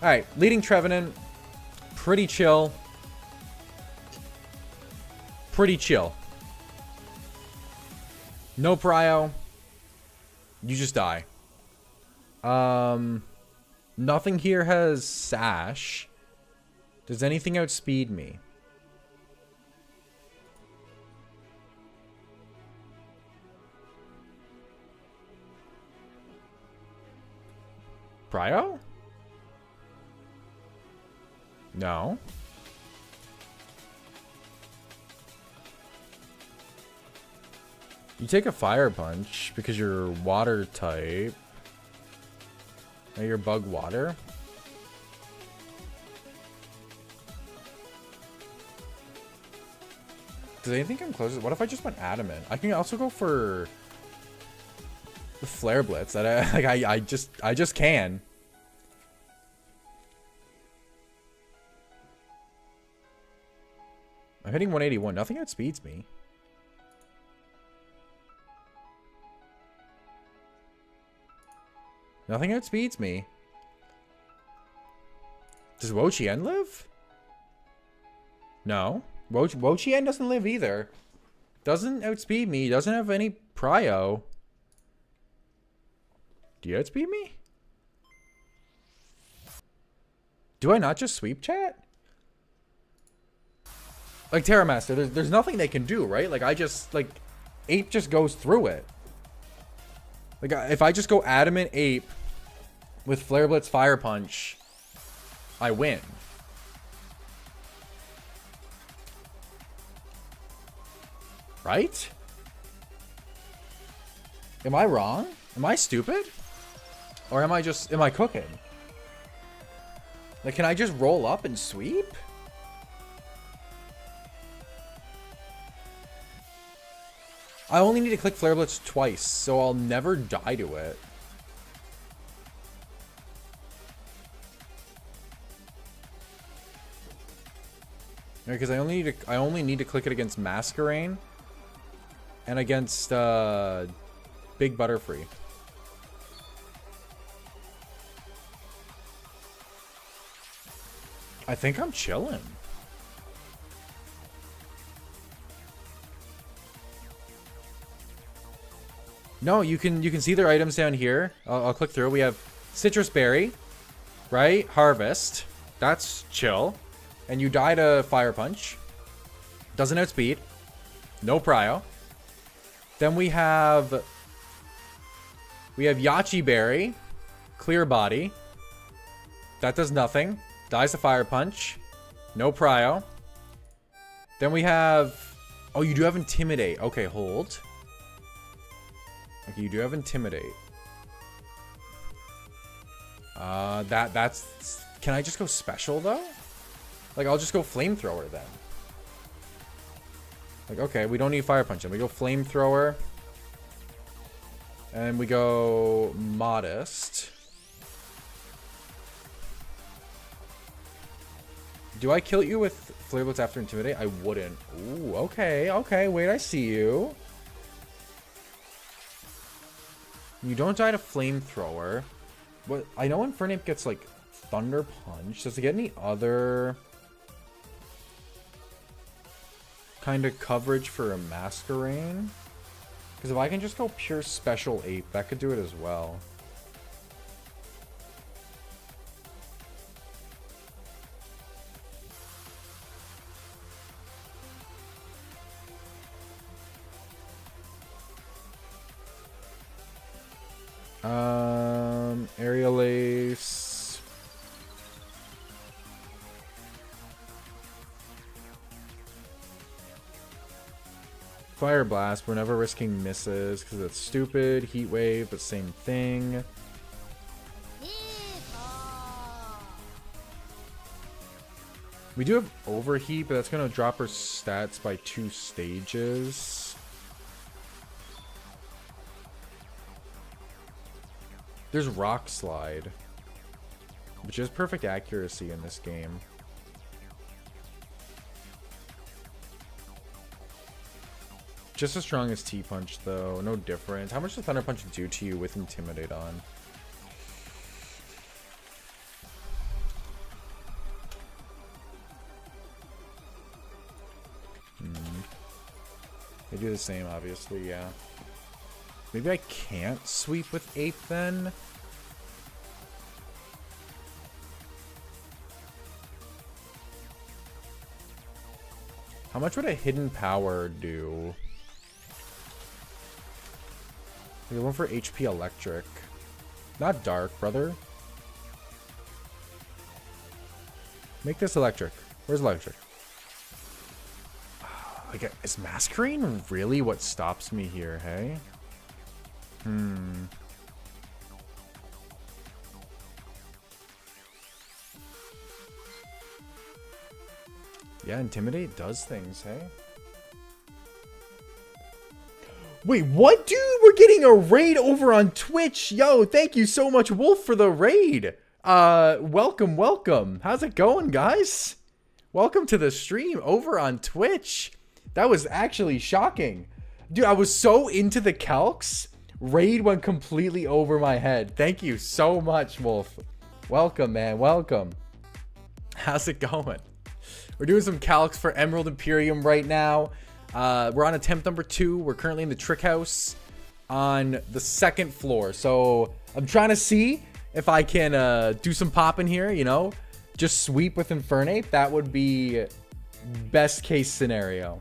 Alright, leading Trevenant. Pretty chill. Pretty chill. No prio. You just die. Nothing here has Sash. Does anything outspeed me? Prio? No. You take a fire punch because you're water type. Now you're bug water. Does anything come close? What if I just went adamant? I can also go for the flare blitz. That I just can. I'm hitting 181. Nothing outspeeds me. Nothing outspeeds me. Does Wo-Chien live? No. Wo-Chien doesn't live either. Doesn't outspeed me. Doesn't have any prio. Do you outspeed me? Do I not just sweep chat? Like Terra Master, there's nothing they can do, right? Like I just like Ape just goes through it. Like if I just go adamant Ape with Flare Blitz Fire Punch, I win. Right? Am I wrong? Am I stupid? Or am I cooking? Like, can I just roll up and sweep? I only need to click Flare Blitz twice, so I'll never die to it. Because I only need to click it against Masquerain and against Big Butterfree. I think I'm chilling. No, you can see their items down here. I'll click through. We have Citrus Berry, right? Harvest. That's chill. And you die to Fire Punch. Doesn't outspeed. No prio. Then we have Yachi Berry. Clear Body. That does nothing. Dies to Fire Punch. No prio. Then we have... Oh, you do have Intimidate. Okay, hold. Okay, you do have Intimidate. That's... Can I just go special, though? Like, I'll just go Flamethrower, then. Like, okay, we don't need Fire Punch. Then we go Flamethrower. And we go Modest. Do I kill you with Flare Blitz after Intimidate? I wouldn't. Ooh, okay, okay. Wait, I see you. You don't die to Flamethrower. What? I know Infernape gets, like, Thunder Punch. Does it get any other kind of coverage for a Masquerain? Because if I can just go pure Special Ape, that could do it as well. Aerial Ace. Fire Blast. We're never risking misses because it's stupid. Heat Wave, but same thing. We do have overheat, but that's going to drop her stats by 2 stages. There's rock slide, which is perfect accuracy in this game. Just as strong as T-Punch, though. No difference. How much does Thunder Punch do to you with Intimidate on? They do the same, obviously, yeah. Maybe I can't sweep with Ape, then? How much would a hidden power do? We're going for HP electric. Not dark, brother. Make this electric. Where's electric? Like, is Masquerade really what stops me here, hey? Yeah, Intimidate does things, hey? Wait, what, dude? We're getting a raid over on Twitch. Yo, thank you so much, Wolf, for the raid. Welcome, welcome. How's it going, guys? Welcome to the stream over on Twitch. That was actually shocking. Dude, I was so into the calcs. Raid went completely over my head. Thank you so much, Wolf. Welcome, man. Welcome. How's it going? We're doing some calcs for Emerald Imperium right now. We're on attempt number 2. We're currently in the trick house on the 2nd floor. So I'm trying to see if I can do some popping here, you know. Just sweep with Infernape. That would be best case scenario.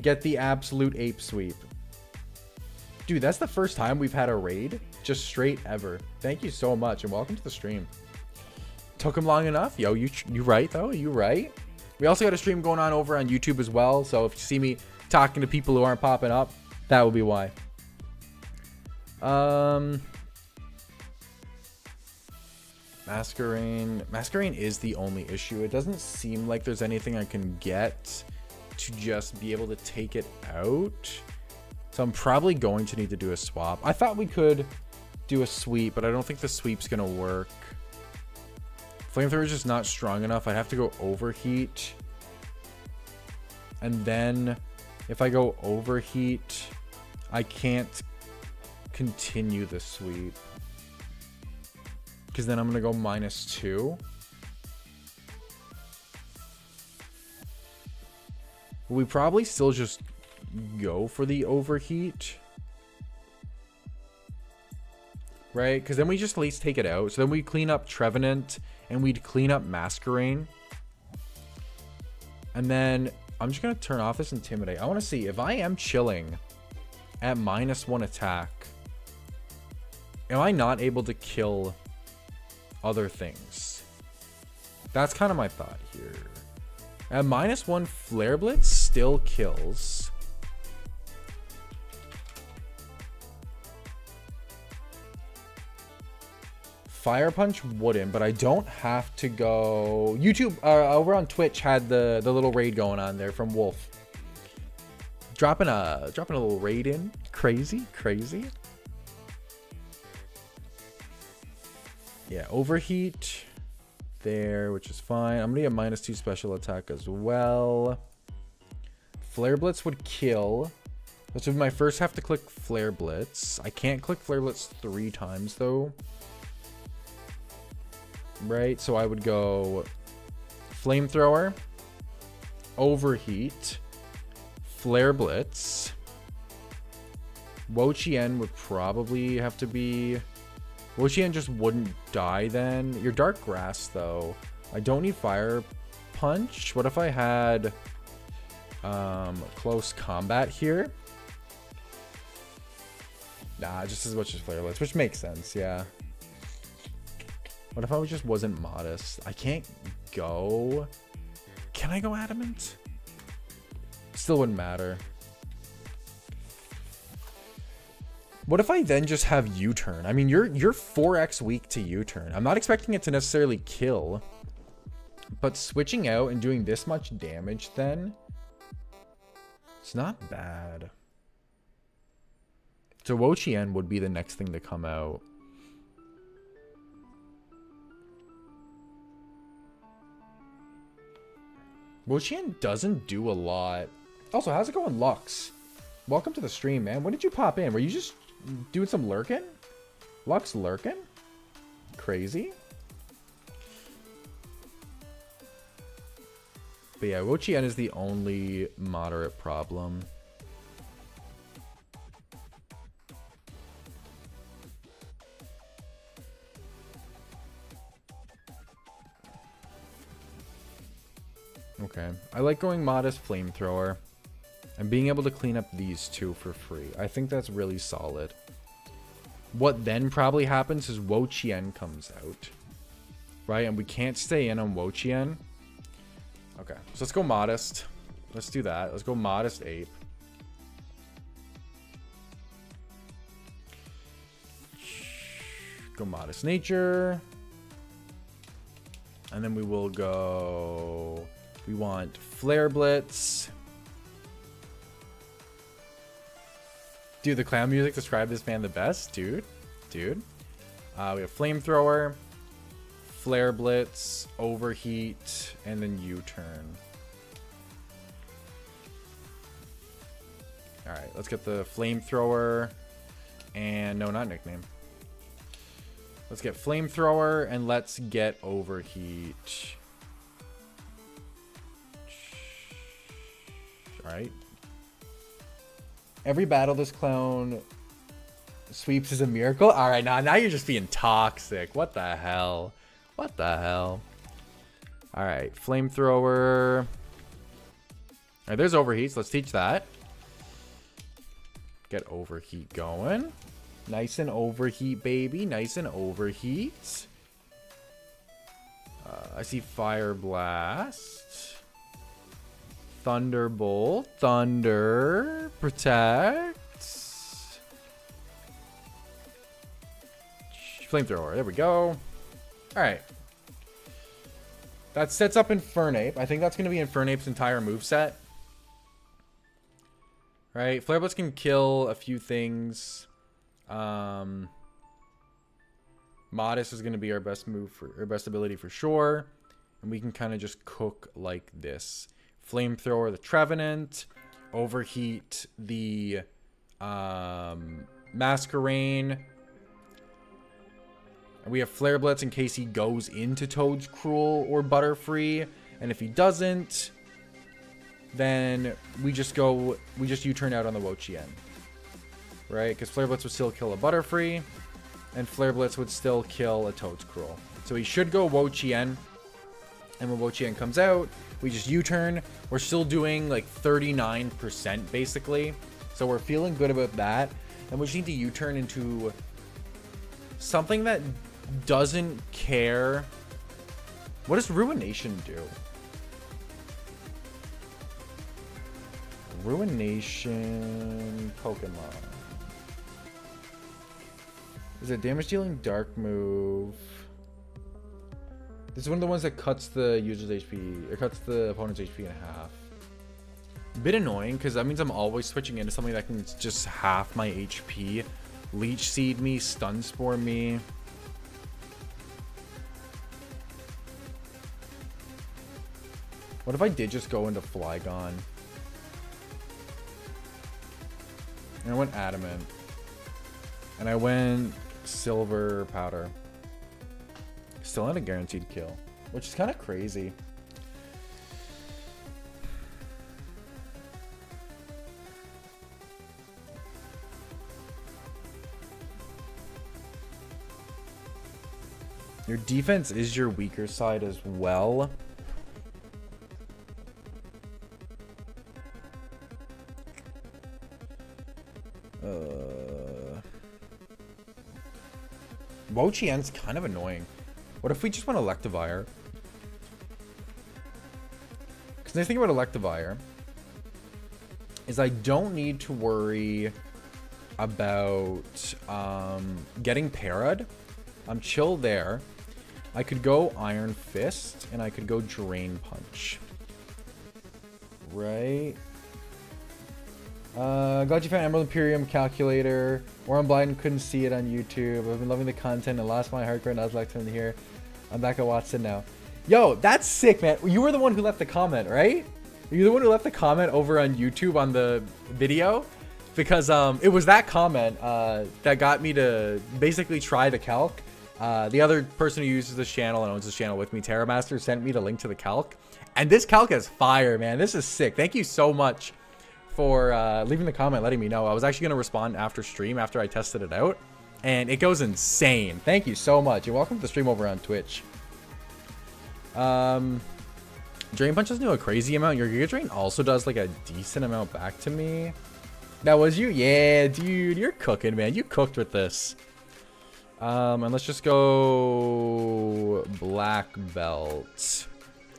Get the absolute ape sweep. Dude, that's the first time we've had a raid. Just straight ever. Thank you so much, and welcome to the stream. Took him long enough. Yo, you right, though. You right. We also got a stream going on over on YouTube as well. So if you see me talking to people who aren't popping up, that would be why. Masquerade is the only issue. It doesn't seem like there's anything I can get to just be able to take it out. So I'm probably going to need to do a swap. I thought we could do a sweep, but I don't think the sweep's gonna work. Flamethrower is just not strong enough. I'd have to go overheat. And then if I go overheat, I can't continue the sweep. Because then I'm going to go -2. We probably still just go for the overheat. Right? Because then we just at least take it out. So then we clean up Trevenant and we'd clean up Masquerade. And then I'm just going to turn off this Intimidate. I want to see if I am chilling at -1 attack. Am I not able to kill other things? That's kind of my thought here. At -1, Flare Blitz still kills. Fire Punch wouldn't, but I don't have to go. YouTube over on Twitch had the little raid going on there from Wolf. Dropping a little raid in. Crazy. Yeah, overheat there, which is fine. I'm gonna get -2 special attack as well. Flare Blitz would kill. This would be my first have to click Flare Blitz. I can't click Flare Blitz 3 times though. Right, so I would go Flamethrower, Overheat, Flare Blitz. Wo-Chien would probably have to be... Wo-Chien just wouldn't die then. Your Dark Grass, though. I don't need Fire Punch. What if I had Close Combat here? Nah, just as much as Flare Blitz, which makes sense, yeah. What if I just wasn't modest? I can't go. Can I go Adamant? Still wouldn't matter. What if I then just have U-turn? I mean, you're 4x weak to U-turn. I'm not expecting it to necessarily kill. But switching out and doing this much damage then, it's not bad. So Wo-Chien would be the next thing to come out. Wo-Chien doesn't do a lot. Also, how's it going, Lux? Welcome to the stream, man. When did you pop in? Were you just doing some lurking? Lux lurking? Crazy. But yeah, Wo-Chien is the only moderate problem. Okay. I like going modest flamethrower and being able to clean up these two for free. I think that's really solid. What then probably happens is Wo-Chien comes out. Right? And we can't stay in on Wo-Chien. Okay. So let's go modest. Let's do that. Let's go modest ape. Go modest nature. And then we will go... We want Flare Blitz. Dude, the clown music described this man the best. Dude. We have Flamethrower, Flare Blitz, Overheat, and then U-Turn. Alright, let's get the Flamethrower. And no, not nickname. Let's get Flamethrower and let's get Overheat. Alright. Every battle this clown sweeps is a miracle. Alright, now you're just being toxic. What the hell? What the hell? Alright, Flamethrower. Alright, there's Overheats. Let's teach that. Get Overheat going. Nice and Overheat, baby. Nice and Overheat. I see Fire Blast. Thunderbolt. Thunder. Protect. Flamethrower. There we go. Alright. That sets up Infernape. I think that's going to be Infernape's entire moveset. Right? Flare Blitz can kill a few things. Modest is going to be our best move for our best ability for sure. And we can kind of just cook like this. Flamethrower the Trevenant, Overheat the Masquerain. And we have Flare Blitz in case he goes into Toad's Cruel or Butterfree. And if he doesn't, then we just U-turn out on the Wo-Chien. Right? Because Flare Blitz would still kill a Butterfree. And Flare Blitz would still kill a Toad's Cruel. So he should go Wo-Chien. And when Wo-Chien comes out, we just U-turn. We're still doing like 39% basically. So we're feeling good about that. And we just need to U-turn into something that doesn't care. What does Ruination do? Ruination Pokemon. Is it damage dealing dark move? This is one of the ones that cuts the user's HP, or cuts the opponent's HP in half. A bit annoying, because that means I'm always switching into something that can just half my HP. Leech Seed me, Stun Spore me. What if I did just go into Flygon? And I went Adamant. And I went Silver Powder. Still not a guaranteed kill, which is kind of crazy. Your defense is your weaker side as well. Wo-Chien's kind of annoying. What if we just went Electivire? Because the thing about Electivire is I don't need to worry about getting parried. I'm chill there. I could go Iron Fist, and I could go Drain Punch. Right? Glad you found Emerald Imperium calculator. Or I'm blind and couldn't see it on YouTube. I've been loving the content and lost my Hardcore Nuzlocke from here. I'm back at Watson now. Yo, that's sick, man. You were the one who left the comment, right? You're the one who left the comment over on YouTube on the video? Because it was that comment that got me to basically try the calc. The other person who uses this channel and owns this channel with me, Terramaster, sent me the link to the calc. And this calc is fire, man. This is sick. Thank you so much for leaving the comment, letting me know. I was actually going to respond after stream, after I tested it out. And it goes insane. Thank you so much. You're welcome to the stream over on Twitch. Drain Punch doesn't do a crazy amount. Your Giga Drain also does like a decent amount back to me. That was you? Yeah, dude. You're cooking, man. You cooked with this. And let's just go Black Belt.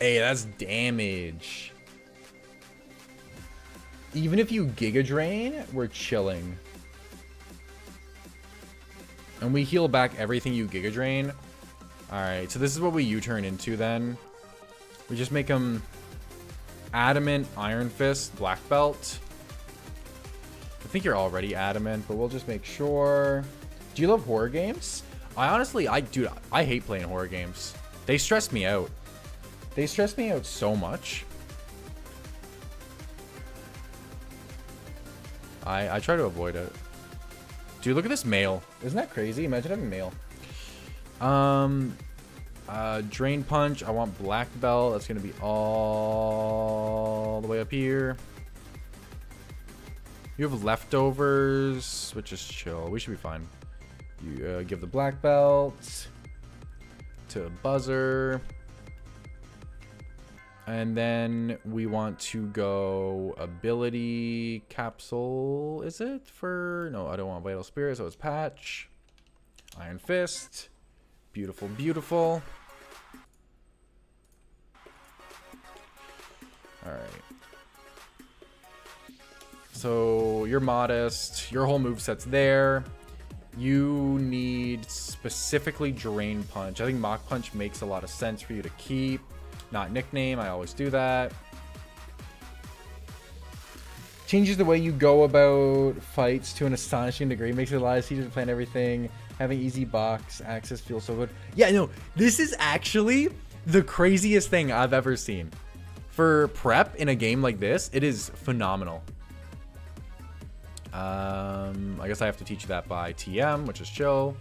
Hey, that's damage. Even if you Giga Drain, we're chilling. And we heal back everything you Giga Drain. Alright, so this is what we U-turn into then. We just make him Adamant, Iron Fist, Black Belt. I think you're already Adamant, but we'll just make sure. Do you love horror games? Dude, I hate playing horror games. They stress me out. They stress me out so much. I try to avoid it. Dude, look at this mail. Isn't that crazy? Imagine having mail. Drain Punch. I want Black Belt. That's going to be all the way up here. You have leftovers, which is chill. We should be fine. You give the Black Belt to Buzzer. And then we want to go Ability Capsule. Is it for... No, I don't want Vital Spirit, so it's Patch. Iron Fist. Beautiful, beautiful. Alright. So, you're Modest. Your whole moveset's there. You need specifically Drain Punch. I think Mach Punch makes a lot of sense for you to keep. Not nickname. I always do that. Changes the way you go about fights to an astonishing degree. Makes it a lot easier to plan everything. Having easy box access feels so good. Yeah, no, this is actually the craziest thing I've ever seen. For prep in a game like this, it is phenomenal. I guess I have to teach you that by TM, which is chill.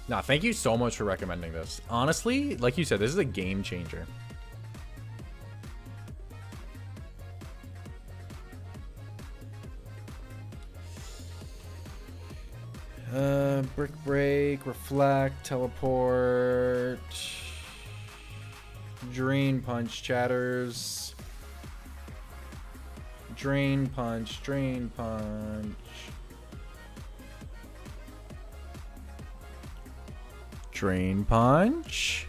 Nah, thank you so much for recommending this. Honestly, like you said, this is a game changer. Brick Break, Reflect, Teleport, Drain Punch, Chatters, Drain Punch, Drain Punch. Drain Punch.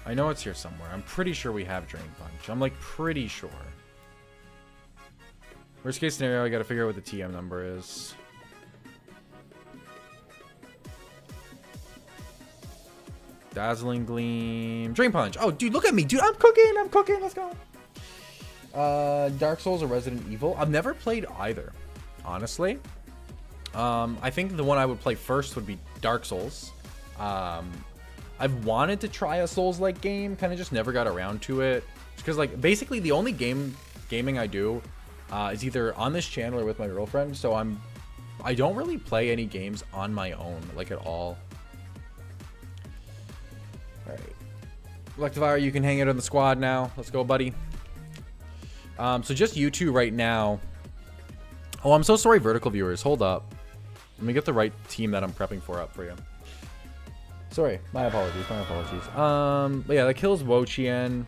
I know it's here somewhere. I'm pretty sure we have Drain Punch. I'm like pretty sure. Worst case scenario, I gotta figure out what the TM number is. Dazzling Gleam. Drain Punch. Oh, dude, look at me. Dude, I'm cooking. I'm cooking. Let's go. Dark Souls or Resident Evil. I've never played either, honestly. I think the one I would play first would be Dark Souls. I've wanted to try a Souls-like game, kind of just never got around to it. Because, like, basically the only gaming I do is either on this channel or with my girlfriend. So I don't really play any games on my own, like, at all. All right. Electivire, you can hang out on the squad now. Let's go, buddy. So just you two right now. Oh, I'm so sorry, Vertical viewers. Hold up. Let me get the right team that I'm prepping for up for you. Sorry, my apologies, my apologies. But yeah, that kills Wochien.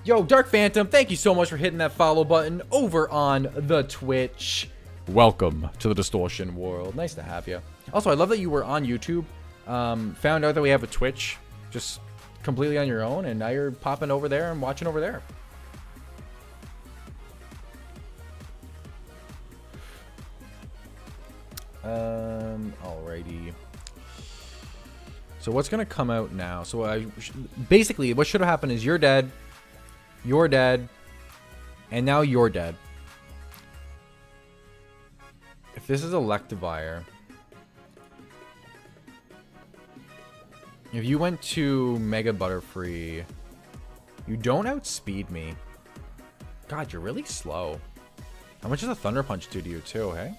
Yo, Dark Phantom, thank you so much for hitting that follow button over on the Twitch. Welcome to the Distortion world. Nice to have you. Also, I love that you were on YouTube. Found out that we have a Twitch just completely on your own, and now you're popping over there and watching over there. Alrighty. So what's gonna come out now? So basically, what should have happened is you're dead, and now you're dead. If this is Electivire, if you went to Mega Butterfree, you don't outspeed me. God, you're really slow. How much does a Thunder Punch do to you too, hey?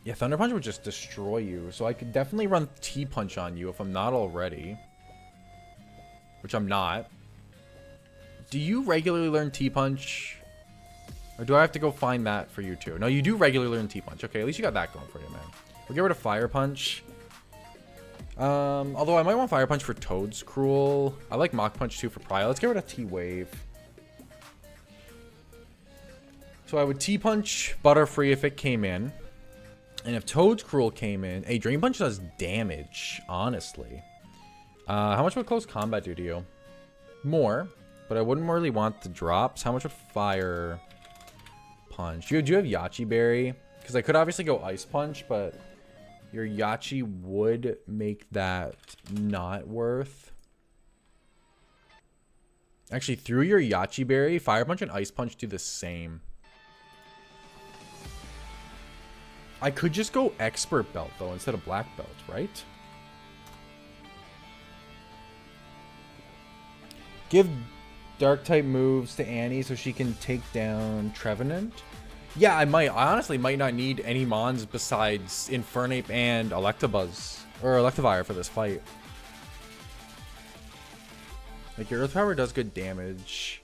Yeah, Thunder Punch would just destroy you. So I could definitely run T-Punch on you if I'm not already. Which I'm not. Do you regularly learn T-Punch? Or do I have to go find that for you too? No, you do regularly learn T-Punch. Okay, at least you got that going for you, man. We'll get rid of Fire Punch. Although I might want Fire Punch for Toad's Cruel. I like Mach Punch too for Pry. Let's get rid of T-Wave. So I would T-Punch Butterfree if it came in. And if Toad's Cruel came in, a Drain Punch does damage, honestly. How much would Close Combat do to you? More, but I wouldn't really want the drops. How much would Fire Punch? Do you have Yachi Berry? Because I could obviously go Ice Punch, but your Yachi would make that not worth. Actually, through your Yachi Berry, Fire Punch and Ice Punch do the same. I could just go Expert Belt, though, instead of Black Belt, right? Give Dark-type moves to Annie so she can take down Trevenant. Yeah, I honestly might not need any Mons besides Infernape and Electabuzz. Or Electivire for this fight. Like, your Earth Power does good damage.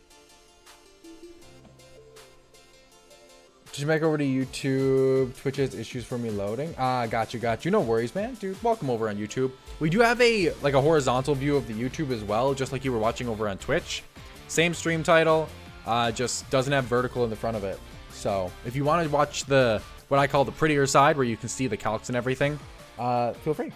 Just back over to YouTube. Twitch has issues for me loading. Got you. No worries, man. Dude, welcome over on YouTube. We do have a horizontal view of the YouTube as well, just like you were watching over on Twitch. Same stream title, just doesn't have vertical in the front of it. So if you want to watch what I call the prettier side, where you can see the calcs and everything, feel free.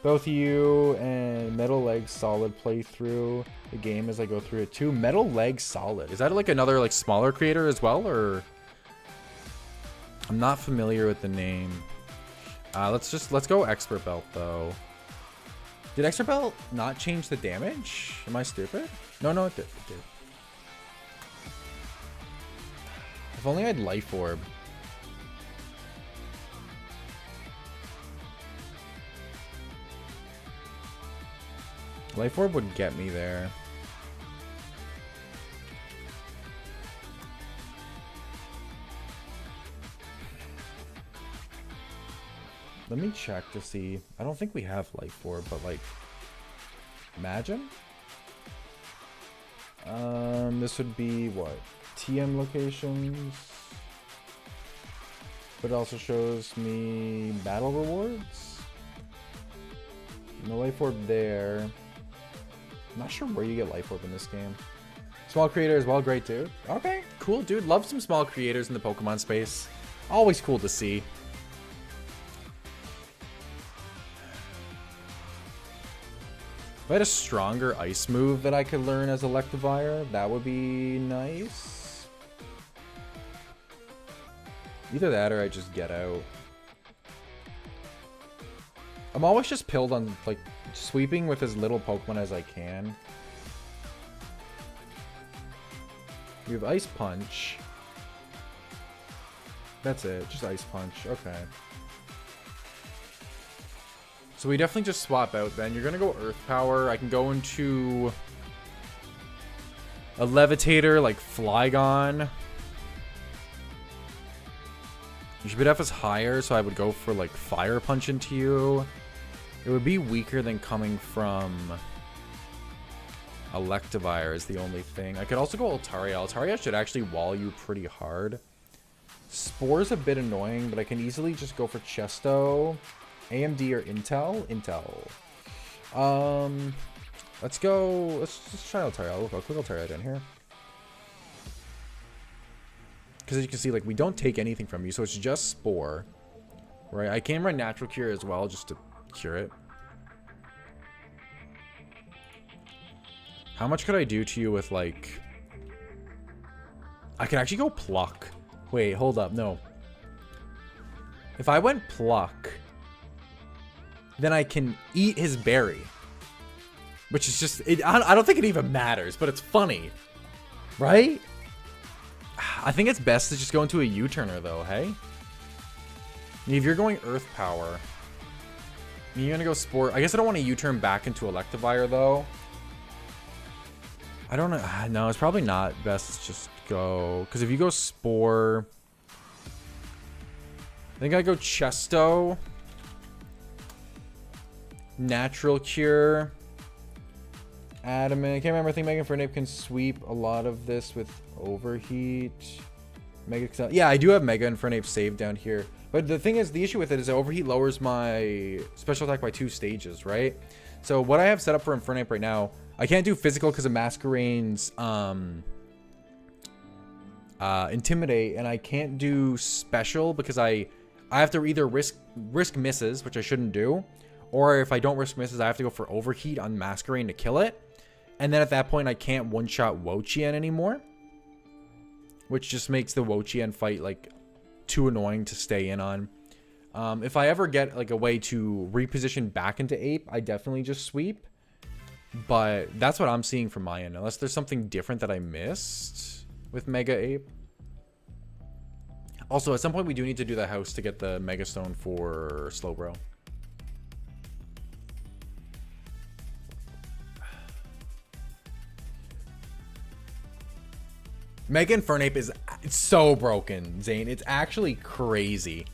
Both you and Metal Leg Solid play through the game as I go through it too. Metal Leg Solid, is that like another like smaller creator as well, or? I'm not familiar with the name. Let's go Expert Belt though. Did Expert Belt not change the damage? Am I stupid? No, it did. If only I had Life Orb. Life Orb would get me there. Let me check to see. I don't think we have Life Orb, but like, imagine. This would be what? TM locations. But it also shows me battle rewards. No Life Orb there. I'm not sure where you get Life Orb in this game. Small creator as well, great dude. Okay, cool dude. Love some small creators in the Pokemon space. Always cool to see. If I had a stronger ice move that I could learn as Electivire, that would be nice. Either that or I just get out. I'm always just pilled on like sweeping with as little Pokemon as I can. We have Ice Punch. That's it, just Ice Punch. Okay. So we definitely just swap out then. You're gonna go Earth Power. I can go into a Levitator like Flygon. Your speed F is higher, so I would go for like Fire Punch into you. It would be weaker than coming from Electivire is the only thing. I could also go Altaria. Altaria should actually wall you pretty hard. Spore's a bit annoying, but I can easily just go for Chesto. AMD or Intel? Intel. Let's just try Altaria. I'll click Altaria down here. Because as you can see, like, we don't take anything from you, so it's just Spore. Right? I can run Natural Cure as well, just to cure it. How much could I do to you with, like... I could actually go Pluck. Wait, hold up. No. If I went pluck, then I can eat his berry. Which is just, I don't think it even matters, but it's funny. Right? I think it's best to just go into a U-turner though, hey? If you're going Earth Power, you're gonna go Sport. I guess I don't want to U-turn back into Electivire though. I don't know. No, it's probably not best to just go. Because if you go Spore, I think I go Chesto. Natural Cure. Adamant. I can't remember. I think Mega Infernape can sweep a lot of this with Overheat. Mega Excel. Yeah, I do have Mega Infernape saved down here. But the thing is, the issue with it is Overheat lowers my special attack by 2 stages, right? So what I have set up for Infernape right now, I can't do physical because of Masquerade's Intimidate, and I can't do special because I have to either risk misses, which I shouldn't do, or if I don't risk misses, I have to go for Overheat on Masquerade to kill it. And then at that point, I can't one-shot Wo-Chien anymore, which just makes the Wo-Chien fight like too annoying to stay in on. If I ever get like a way to reposition back into Ape, I definitely just sweep. But that's what I'm seeing from my end, unless there's something different that I missed with Mega Ape. Also, at some point, we do need to do the house to get the Mega Stone for Slowbro. Mega Infernape is so broken, Zane. It's actually crazy.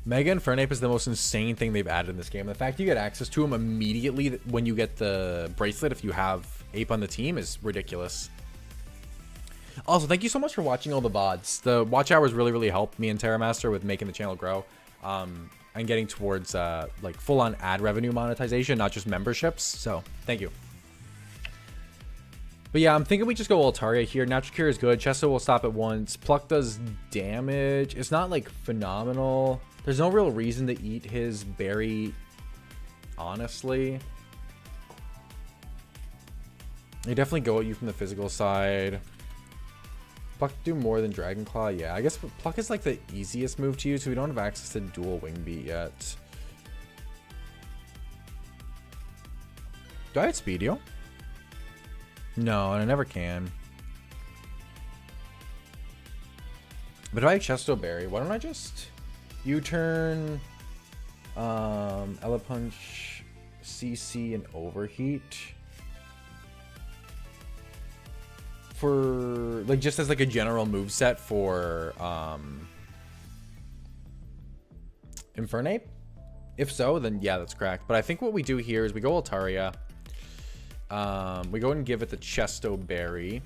Mega Infernape is the most insane thing they've added in this game. The fact you get access to him immediately when you get the bracelet, if you have Ape on the team, is ridiculous. Also, thank you so much for watching all the VODs. The watch hours really, really helped me and Terramaster with making the channel grow. And getting towards like full-on ad revenue monetization, not just memberships. So, thank you. But yeah, I'm thinking we just go Altaria here. Natural Cure is good. Chesto will stop at once. Pluck does damage. It's not like phenomenal. There's no real reason to eat his berry, honestly. They definitely go at you from the physical side. Pluck do more than Dragon Claw. Yeah, I guess Pluck is like the easiest move to use, so we don't have access to dual Wing Beat yet. Do I have Speedio? No, and I never can. But if I have Chesto Berry, why don't I just U-turn, Elepunch, CC, and Overheat for like just as like a general move set for Infernape? If so, then yeah, that's correct. But I think what we do here is we go Altaria. We go and give it the Chesto Berry.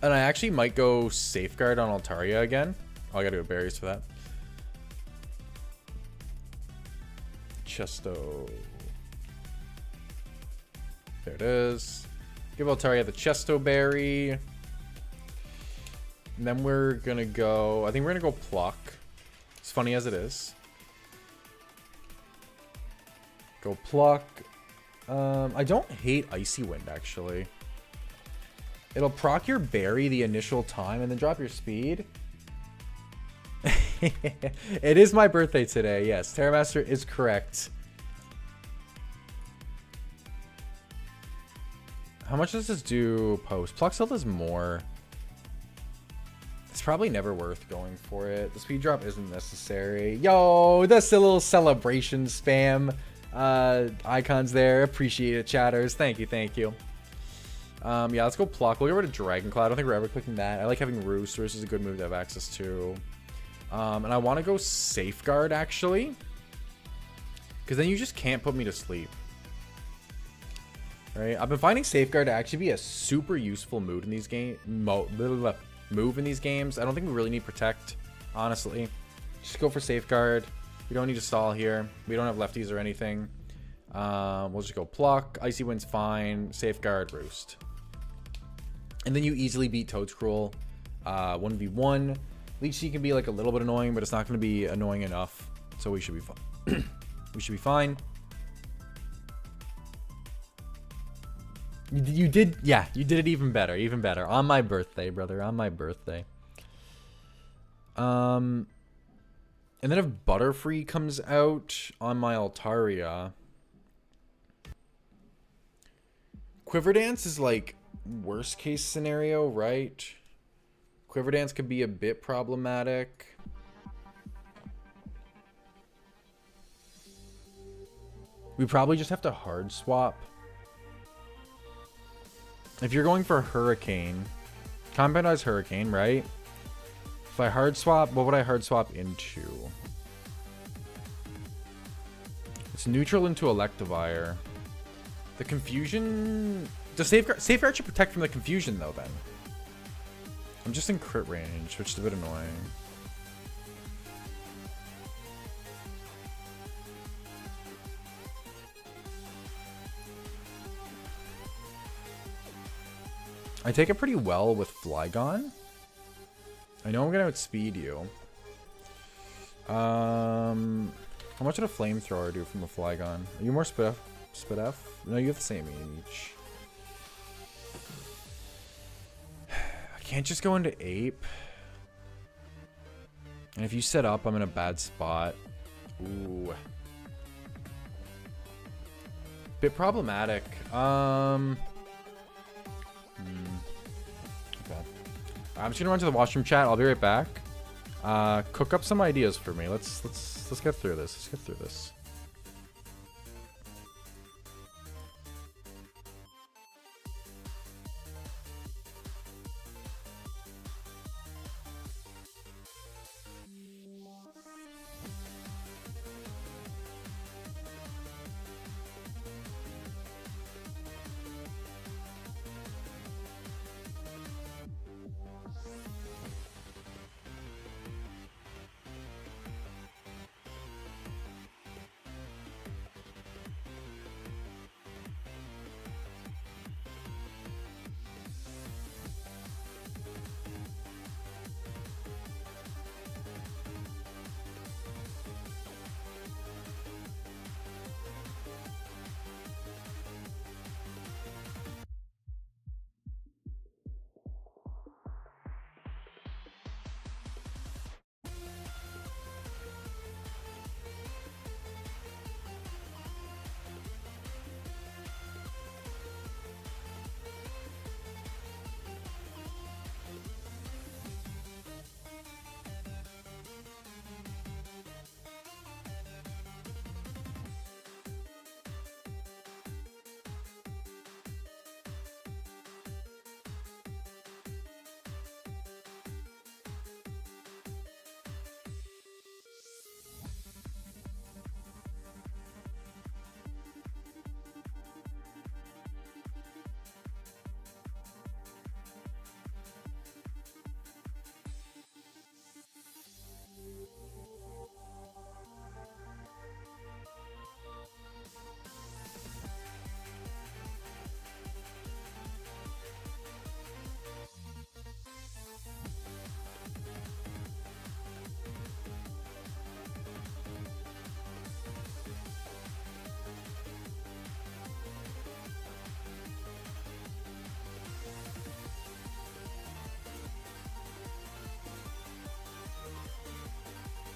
And I actually might go Safeguard on Altaria again. Oh, I gotta go berries for that. Chesto. There it is. Give Altaria the Chesto Berry. And then we're gonna go... I think we're gonna go Pluck. As funny as it is. Go Pluck. I don't hate Icy Wind, actually. It'll proc your berry the initial time and then drop your speed. It is my birthday today. Yes, Terramaster is correct. How much does this do post? Pluck still does more. It's probably never worth going for it. The speed drop isn't necessary. Yo, that's a little celebration spam. Icons there. Appreciate it, chatters. Thank you, thank you. Yeah, let's go Pluck. We'll get rid of Dragon Claw. I don't think we're ever clicking that. I like having Roost. Roost is a good move to have access to. And I want to go Safeguard, actually. Because then you just can't put me to sleep. Right? I've been finding Safeguard to actually be a super useful move in these games. Move in these games. I don't think we really need Protect, honestly. Just go for Safeguard. We don't need to stall here. We don't have lefties or anything. We'll just go Pluck. Icy Wind's fine. Safeguard, Roost. And then you easily beat Toadscruel 1v1. Leech Seed can be like a little bit annoying, but it's not going to be annoying enough. So we should be fine. We should be fine. You did, yeah, you did it even better, even better. On my birthday, brother, on my birthday. And then if Butterfree comes out on my Altaria, Quiver Dance is like worst case scenario, right? Quiver Dance could be a bit problematic. We probably just have to hard swap. If you're going for Hurricane, Combat has Hurricane, right? If I hard swap, what would I hard swap into? It's neutral into Electivire. The Confusion... The Safeguard should protect from the Confusion, though, then. I'm just in crit range, which is a bit annoying. I take it pretty well with Flygon. I know I'm gonna outspeed you. How much did a flamethrower do from a Flygon? Are you more Spit F? No, you have the same each. I can't just go into Ape. And if you set up, I'm in a bad spot. Ooh. Bit problematic. Okay. I'm just gonna run to the washroom chat. I'll be right back. Cook up some ideas for me. Let's get through this. Let's get through this.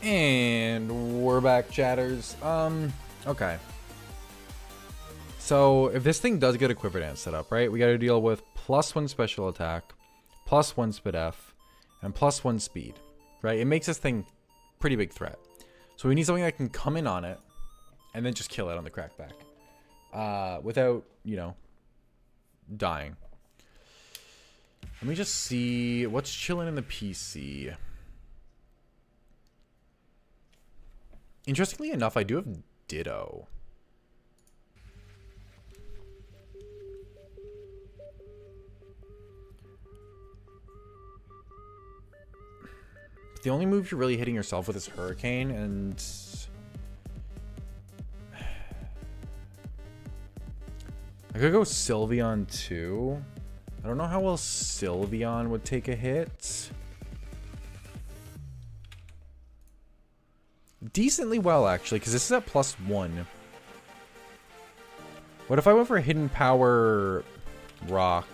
And we're back, chatters. Okay. So if this thing does get a Quiver Dance set up, right, we got to deal with +1 special attack, +1 Spit F, and +1 speed, right? It makes this thing pretty big threat. So we need something that can come in on it and then just kill it on the crackback without, you know, dying. Let me just see what's chilling in the PC. Interestingly enough, I do have Ditto. The only move you're really hitting yourself with is Hurricane, and I could go Sylveon too. I don't know how well Sylveon would take a hit. Decently well, actually, because this is at +1. What if I went for a Hidden Power Rock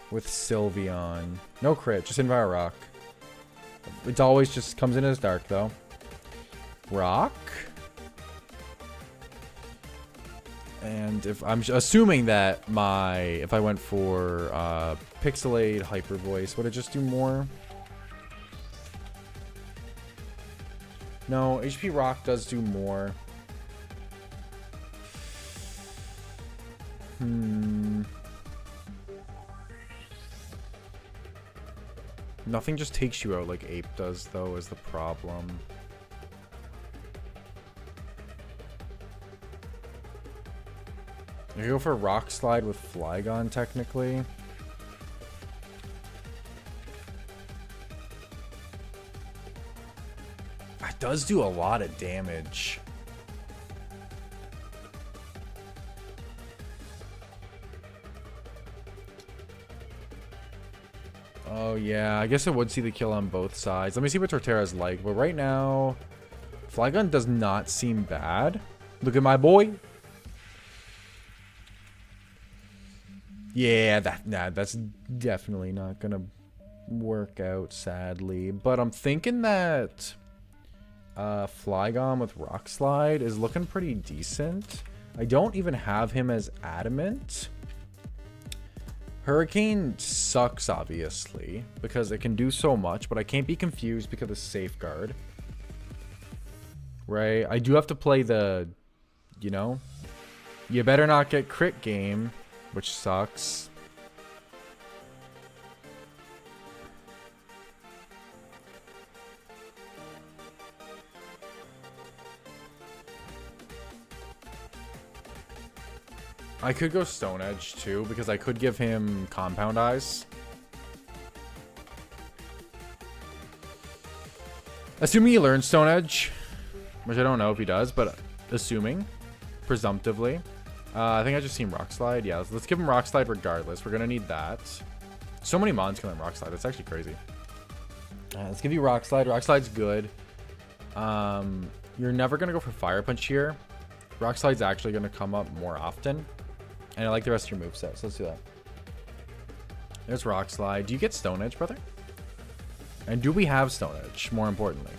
with Sylveon? No crit, just Hidden Power Rock. It's always just comes in as dark, though. Rock. And if I'm assuming that if I went for Pixelate, Hyper Voice, would it just do more? No, HP Rock does do more. Nothing just takes you out like Ape does, though, is the problem. I could go for Rock Slide with Flygon, technically. It does do a lot of damage. Oh, yeah. I guess I would see the kill on both sides. Let me see what Torterra's like. But right now, Flygon does not seem bad. Look at my boy. Yeah, that's definitely not going to work out, sadly. But I'm thinking that Flygon with Rock Slide is looking pretty decent. I don't even have him as Adamant. Hurricane sucks, obviously, because it can do so much, but I can't be confused because of Safeguard. Right? I do have to play the, you know, you better not get crit game, which sucks. I could go Stone Edge too, because I could give him Compound Eyes. Assuming he learns Stone Edge, which I don't know if he does, but assuming, presumptively. I think I just seen Rock Slide. Yeah, let's give him Rock Slide regardless. We're going to need that. So many mons can learn Rock Slide. That's actually crazy. Let's give you Rock Slide. Rock Slide's good. You're never going to go for Fire Punch here. Rock Slide's actually going to come up more often. And I like the rest of your moveset, so let's do that. There's Rock Slide. Do you get Stone Edge, brother? And do we have Stone Edge, more importantly?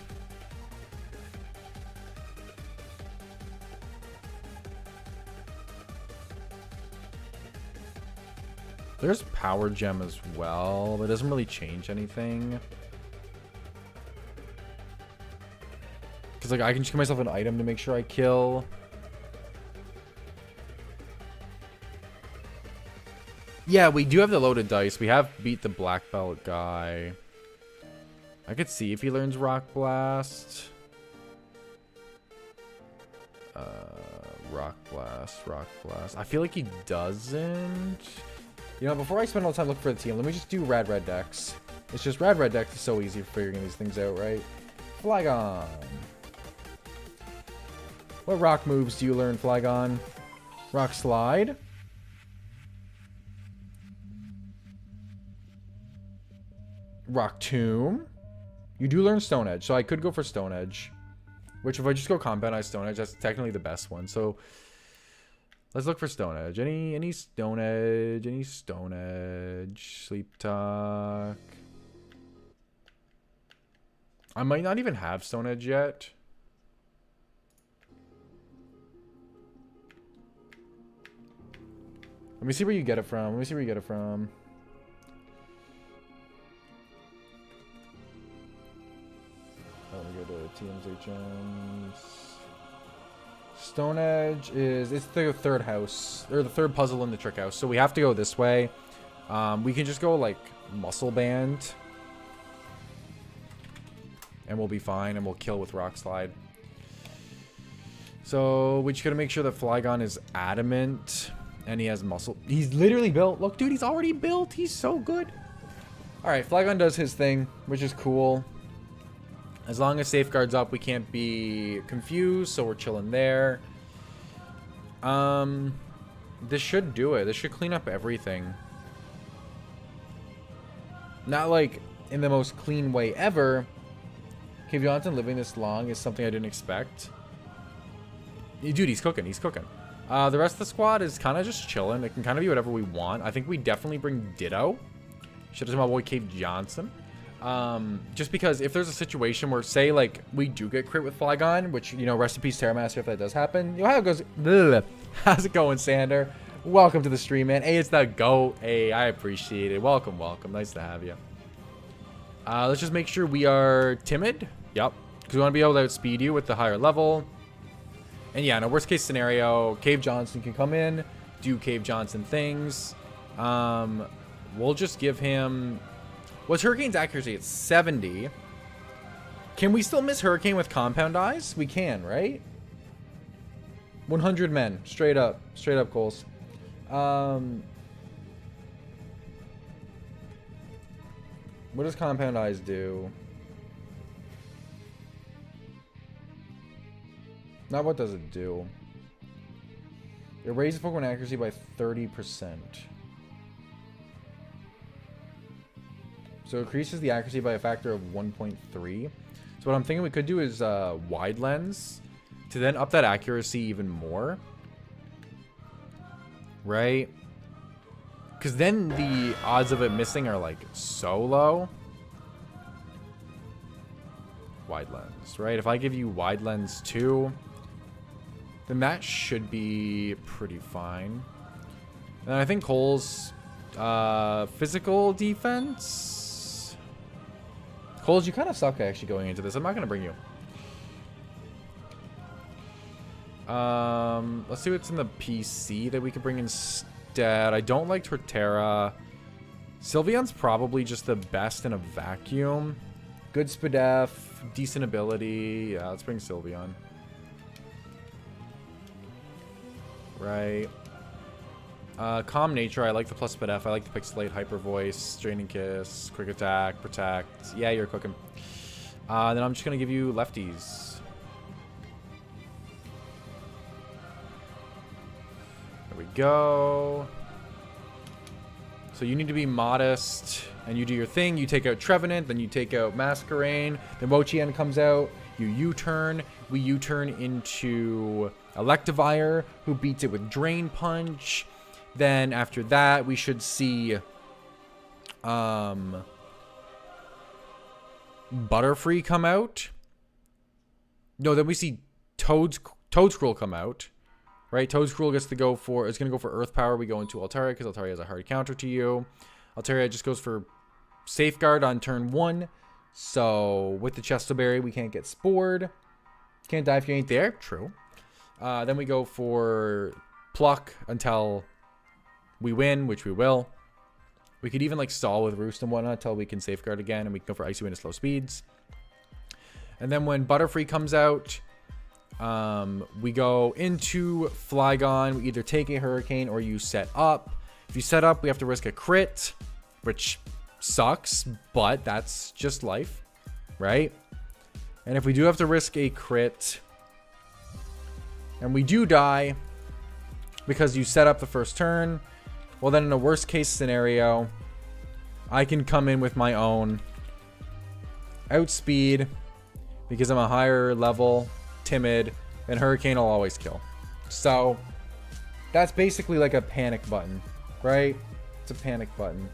There's Power Gem as well, but it doesn't really change anything. Because like I can just give myself an item to make sure I kill. Yeah, we do have the loaded dice. We have beat the black belt guy. I could see if he learns Rock Blast. Rock Blast, Rock Blast. I feel like he doesn't. You know, before I spend all the time looking for the team, let me just do Rad Red decks. It's just Rad Red decks is so easy for figuring these things out, right? Flygon. What rock moves do you learn, Flygon? Rock Slide. Rock Tomb. You do learn Stone Edge, so I could go for Stone Edge. Which, if I just go Compound Eyes Stone Edge, that's technically the best one. So, let's look for Stone Edge. Any Stone Edge? Any Stone Edge? Sleep Talk. I might not even have Stone Edge yet. Let me see where you get it from. Let me see where you get it from. Let me go to TM's Stone Edge it's the third house, or the third puzzle in the trick house. So we have to go this way. We can just go like Muscle Band. And we'll be fine, and we'll kill with Rock Slide. So we just gotta make sure that Flygon is Adamant. And he has muscle. He's literally built. Look, dude, he's already built. He's so good. Alright, Flygon does his thing, which is cool. As long as Safeguard's up, we can't be confused, so we're chilling there. This should do it. This should clean up everything. Not like in the most clean way ever. Cave Johnson living this long is something I didn't expect. Dude, he's cooking. He's cooking. The rest of the squad is kind of just chilling. It can kind of be whatever we want. I think we definitely bring Ditto. Shout out to my boy Cave Johnson. Just because if there's a situation where, say, like, we do get crit with Flygon, which, you know, rest in peace, Terramaster, if that does happen. You know how it goes. Ugh. How's it going, Sander? Welcome to the stream, man. Hey, it's the GOAT. Hey, I appreciate it. Welcome, welcome. Nice to have you. Let's just make sure we are timid. Yep. Because we want to be able to outspeed you with the higher level. And yeah, in a worst case scenario, Cave Johnson can come in, do Cave Johnson things. We'll just give him... What's Hurricane's accuracy? It's 70. Can we still miss Hurricane with Compound Eyes? We can, right? 100 men. Straight up. Straight up, Coles. What does Compound Eyes do? Not what does it do. It raises Pokemon accuracy by 30%. So it increases the accuracy by a factor of 1.3. So what I'm thinking we could do is wide lens to then up that accuracy even more. Right? Because then the odds of it missing are like so low. Wide lens, right? If I give you wide lens 2, then that should be pretty fine. And I think Cole's physical defense... Coles, you kind of suck actually going into this. I'm not going to bring you. Let's see what's in the PC that we could bring instead. I don't like Torterra. Sylveon's probably just the best in a vacuum. Good Spadef, decent ability. Yeah, let's bring Sylveon. Right. Calm Nature, I like the plus Spadef. I like the Pixelate, Hyper Voice, Draining Kiss, Quick Attack, Protect. Yeah, you're cooking. Then I'm just going to give you lefties. There we go. So you need to be modest, and you do your thing. You take out Trevenant, then you take out Masquerain. Then Wochien comes out. You U-turn. We U-turn into Electivire, who beats it with Drain Punch. Then after that, we should see Butterfree come out. No, then we see Toadscruel come out. Right? Toadscruel gets to go for... It's going to go for Earth Power. We go into Altaria because Altaria has a hard counter to you. Altaria just goes for Safeguard on turn 1. So with the Chesto-Berry, we can't get Spored. Can't die if you ain't there. True. Then we go for Pluck until... we win, which we will. We could even like stall with Roost and whatnot until we can Safeguard again, and we can go for Icy Wind at slow speeds. And then when Butterfree comes out, we go into Flygon. We either take a Hurricane or you set up. If you set up, we have to risk a crit, which sucks, but that's just life, right? And if we do have to risk a crit, and we do die because you set up the first turn, well, then in a worst case scenario, I can come in with my own outspeed because I'm a higher level, timid, and Hurricane will always kill. So that's basically like a panic button, right? It's a panic button.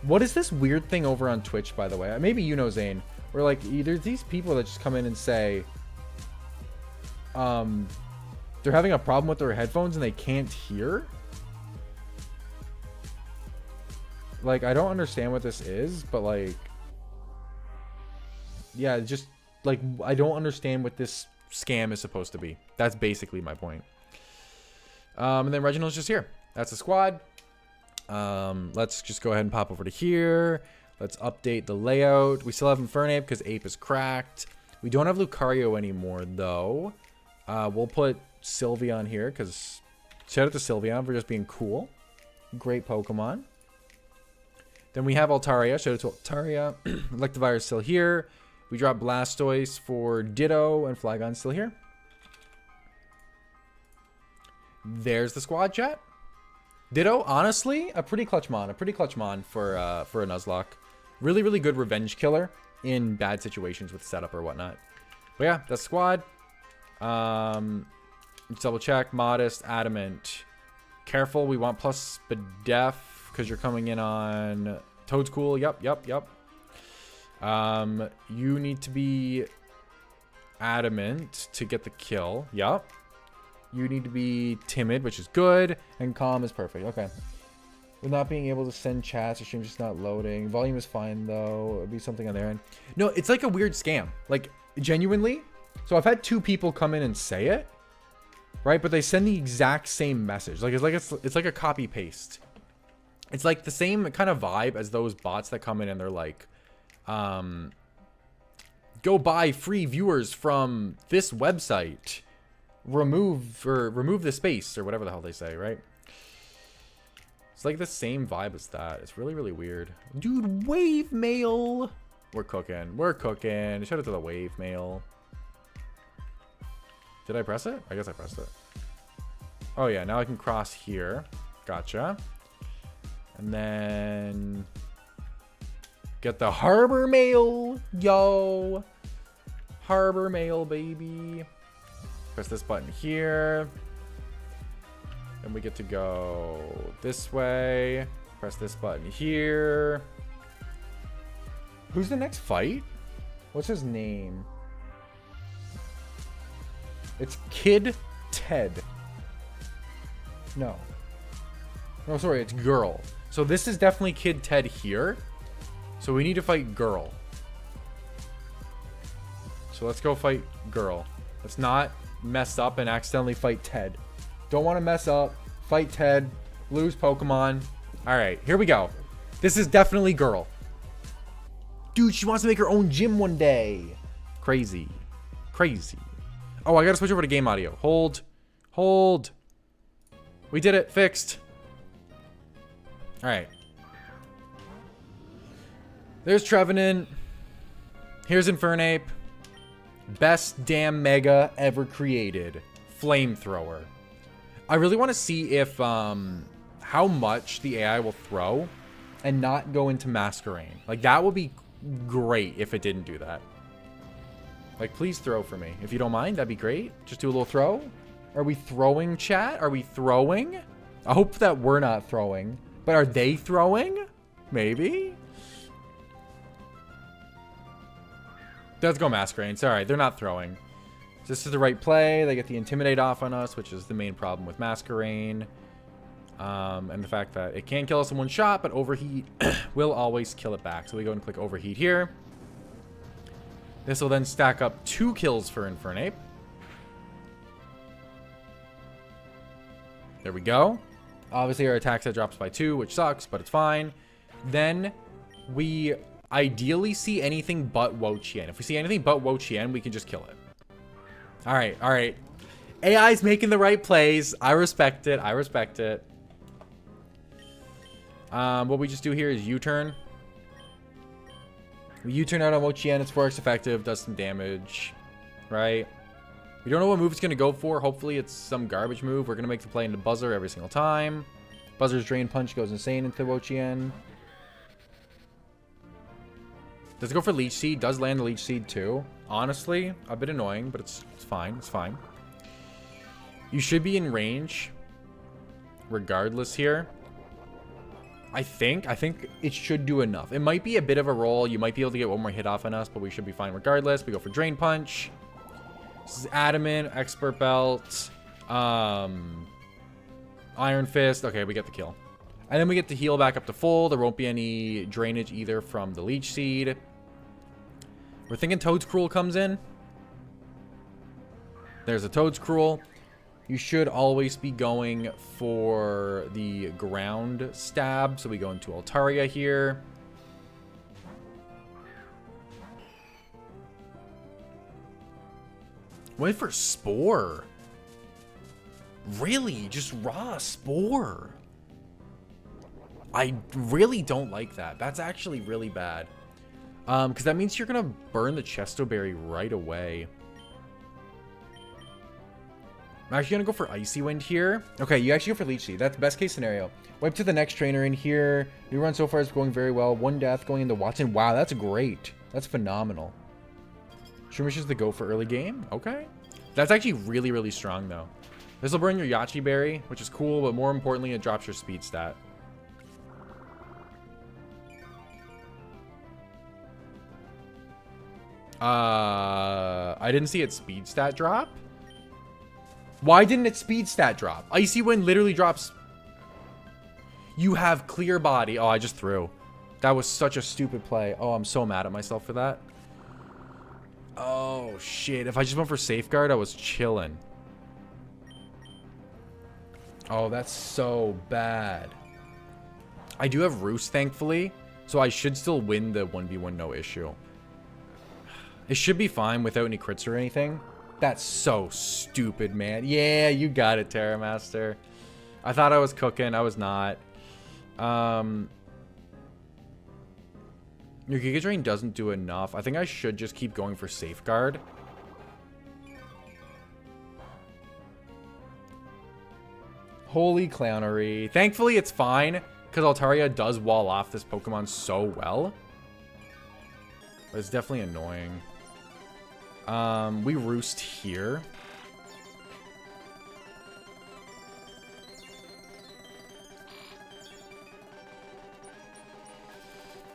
What is this weird thing over on Twitch, by the way? Maybe you know, Zane. Where like there's these people that just come in and say they're having a problem with their headphones and they can't hear. Like, I don't understand what this is, but like, yeah, just like, I don't understand what this scam is supposed to be. That's basically my point. And then Reginald's just here. That's the squad. Let's just go ahead and pop over to here. Let's update the layout. We still have Infernape because Ape is cracked. We don't have Lucario anymore, though. We'll put Sylveon here because shout out to Sylveon for just being cool. Great Pokemon. Then we have Altaria. Shout out to Altaria. Electivire is still here. We drop Blastoise for Ditto, and Flygon's still here. There's the squad, chat. Ditto, honestly, a pretty clutch mon. A pretty clutch mon for a Nuzlocke. Really, really good revenge killer in bad situations with setup or whatnot. But yeah, that's squad. Let's double check. Modest, Adamant. Careful, we want plus Spadef because you're coming in on Toadscruel. Yep. You need to be adamant to get the kill. Yup. You need to be timid, which is good, and calm is perfect. Okay. With not being able to send chats, or stream just not loading. Volume is fine though. It'll be something on their end. No, it's like a weird scam. Like genuinely. So I've had 2 people come in and say it, right? But they send the exact same message. Like it's like a copy paste. It's like the same kind of vibe as those bots that come in and they're like, go buy free viewers from this website. Remove the space or whatever the hell they say, right? It's like the same vibe as that. It's really, really weird. Dude, wave mail. We're cooking. We're cooking. Shout out to the wave mail. Did I press it? I guess I pressed it. Oh yeah, now I can cross here. Gotcha. And then get the harbor mail. Yo. Harbor mail, baby. Press this button here. And we get to go this way. Press this button here. Who's the next fight? What's his name? It's Kid Ted. No. No, sorry, it's Girl. So this is definitely Kid Ted here. So we need to fight Girl. So let's go fight Girl. Let's not mess up and accidentally fight Ted. Don't want to mess up. Fight Ted. Lose Pokemon. Alright, here we go. This is definitely Girl. Dude, she wants to make her own gym one day. Crazy. Crazy. Oh, I gotta switch over to game audio. Hold. Hold. We did it. Fixed. Alright. There's Trevenant. Here's Infernape. Best damn Mega ever created. Flamethrower. I really want to see if how much the AI will throw and not go into Masquerain. Like that would be great if it didn't do that. Like please throw for me. If you don't mind, that'd be great. Just do a little throw. Are we throwing, chat? Are we throwing? I hope that we're not throwing. But are they throwing? Maybe? Let's go Masquerain. Sorry, they're not throwing. This is the right play. They get the Intimidate off on us, which is the main problem with Masquerain. And the fact that it can kill us in one shot, but Overheat will always kill it back. So we go and click Overheat here. This will then stack up 2 kills for Infernape. There we go. Obviously, our attack set drops by 2, which sucks, but it's fine. Then we ideally see anything but Wo-Chien. If we see anything but Wo-Chien, we can just kill it. All right, all right. AI's making the right plays. I respect it. I respect it. What we just do here is U-turn. We U-turn out on Wo-Chien. It's 4x effective. Does some damage. Right? We don't know what move it's going to go for. Hopefully it's some garbage move. We're going to make the play into Buzzer every single time. Buzzer's Drain Punch goes insane into Wo-Chien. Does it go for Leech Seed? Does land the Leech Seed too. Honestly, a bit annoying, but it's fine. It's fine. You should be in range regardless here. I think it should do enough. It might be a bit of a roll. You might be able to get one more hit off on us, but we should be fine regardless. We go for Drain Punch. This is Adamant, Expert Belt, Iron Fist. Okay, we get the kill. And then we get to heal back up to full. There won't be any drainage either from the Leech Seed. We're thinking Toedscruel comes in. There's a Toedscruel. You should always be going for the ground stab. So we go into Altaria here. Went for Spore. Really? Just raw Spore. I really don't like that. That's actually really bad. Because that means you're going to burn the Chesto Berry right away. I'm actually going to go for Icy Wind here. Okay, you actually go for Leech Seed. That's best case scenario. Wipe to the next trainer in here. Your run so far is going very well. 1 death going into Watson. Wow, that's great. That's phenomenal. Shroomish is the go for early game. Okay. That's actually really, really strong, though. This will burn your Yachi Berry, which is cool, but more importantly, it drops your speed stat. I didn't see its speed stat drop. Why didn't its speed stat drop? Icy Wind literally drops. You have clear body. Oh, I just threw. That was such a stupid play. Oh, I'm so mad at myself for that. Oh, shit. If I just went for safeguard, I was chilling. Oh, that's so bad. I do have Roost, thankfully. So I should still win the 1v1, no issue. It should be fine without any crits or anything. That's so stupid, man. Yeah, you got it, Terra Master. I thought I was cooking. I was not. Your Giga Drain doesn't do enough. I think I should just keep going for Safeguard. Holy clownery. Thankfully, it's fine, because Altaria does wall off this Pokemon so well. But it's definitely annoying. We Roost here.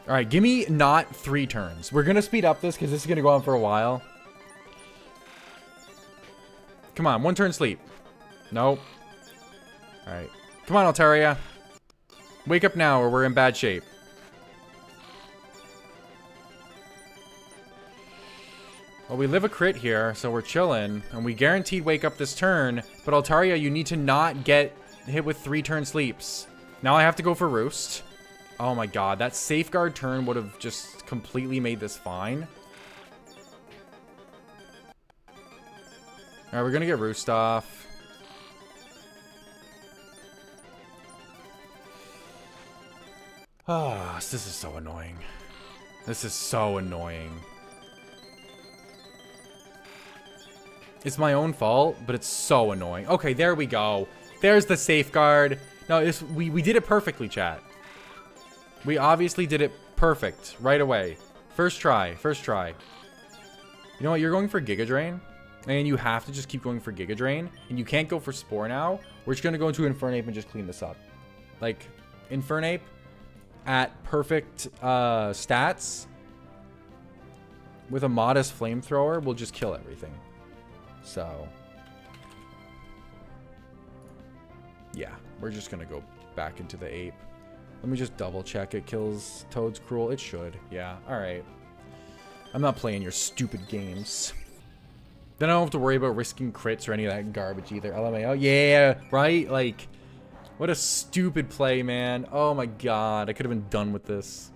All right, give me not 3 turns. We're going to speed up this because this is going to go on for a while. Come on, 1 turn sleep. Nope. All right. Come on, Altaria. Wake up now or we're in bad shape. Well, we live a crit here, so we're chilling. And we guaranteed wake up this turn. But Altaria, you need to not get hit with 3 turn sleeps. Now I have to go for Roost. Oh my god, that Safeguard turn would have just completely made this fine. Alright, we're gonna get Roost off. Ah, this is so annoying. This is so annoying. It's my own fault, but it's so annoying. Okay, there we go. There's the Safeguard. No, we did it perfectly, chat. We obviously did it perfect right away. First try. First try. You know what? You're going for Giga Drain. And you have to just keep going for Giga Drain. And you can't go for Spore now. We're just going to go into Infernape and just clean this up. Like, Infernape at perfect stats with a modest Flamethrower will just kill everything. So, yeah. We're just going to go back into the Ape. Let me just double check it kills Toad's Cruel. It should. Yeah. Alright. I'm not playing your stupid games. Then I don't have to worry about risking crits or any of that garbage either. LMAO. Yeah. Right? Like, what a stupid play, man. Oh my god. I could have been done with this.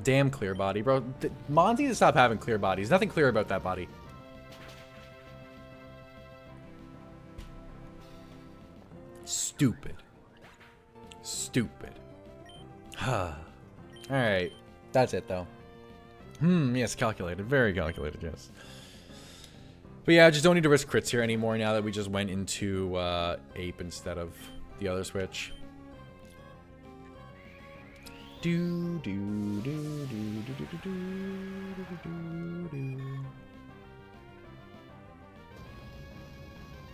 Damn clear body, bro. Monty to stop having clear bodies. Nothing clear about that body. Stupid. Stupid. Alright. That's it, though. Yes, calculated. Very calculated, yes. But yeah, I just don't need to risk crits here anymore now that we just went into Ape instead of the other switch.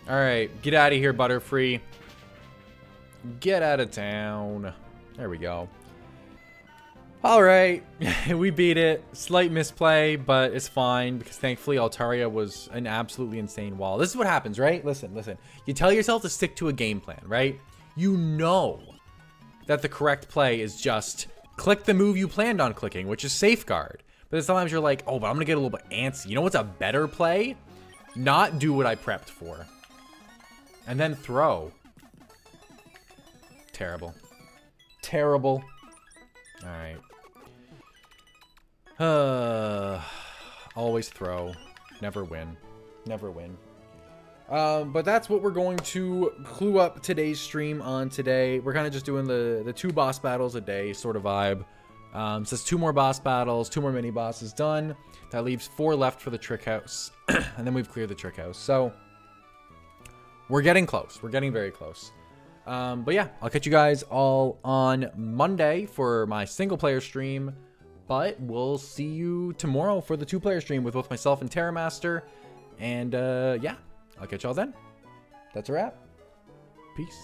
Alright, get out of here, Butterfree. Get out of town. There we go. Alright, we beat it. Slight misplay, but it's fine because thankfully Altaria was an absolutely insane wall. This is what happens, right? Listen. You tell yourself to stick to a game plan, right? You know that the correct play is just click the move you planned on clicking, which is Safeguard. But then sometimes you're like, oh, but I'm going to get a little bit antsy. You know what's a better play? Not do what I prepped for. And then throw. Terrible. Terrible. Alright. Always throw. Never win. Never win. But that's what we're going to clue up today's stream on today. We're kind of just doing the 2 boss battles a day sort of vibe. So it's 2 more boss battles, 2 more mini bosses done. That leaves 4 left for the trick house. And then we've cleared the trick house. So we're getting close. We're getting very close. But yeah, I'll catch you guys all on Monday for my single player stream. But we'll see you tomorrow for the 2-player stream with both myself and Terra Master. And yeah, I'll catch y'all then. That's a wrap. Peace.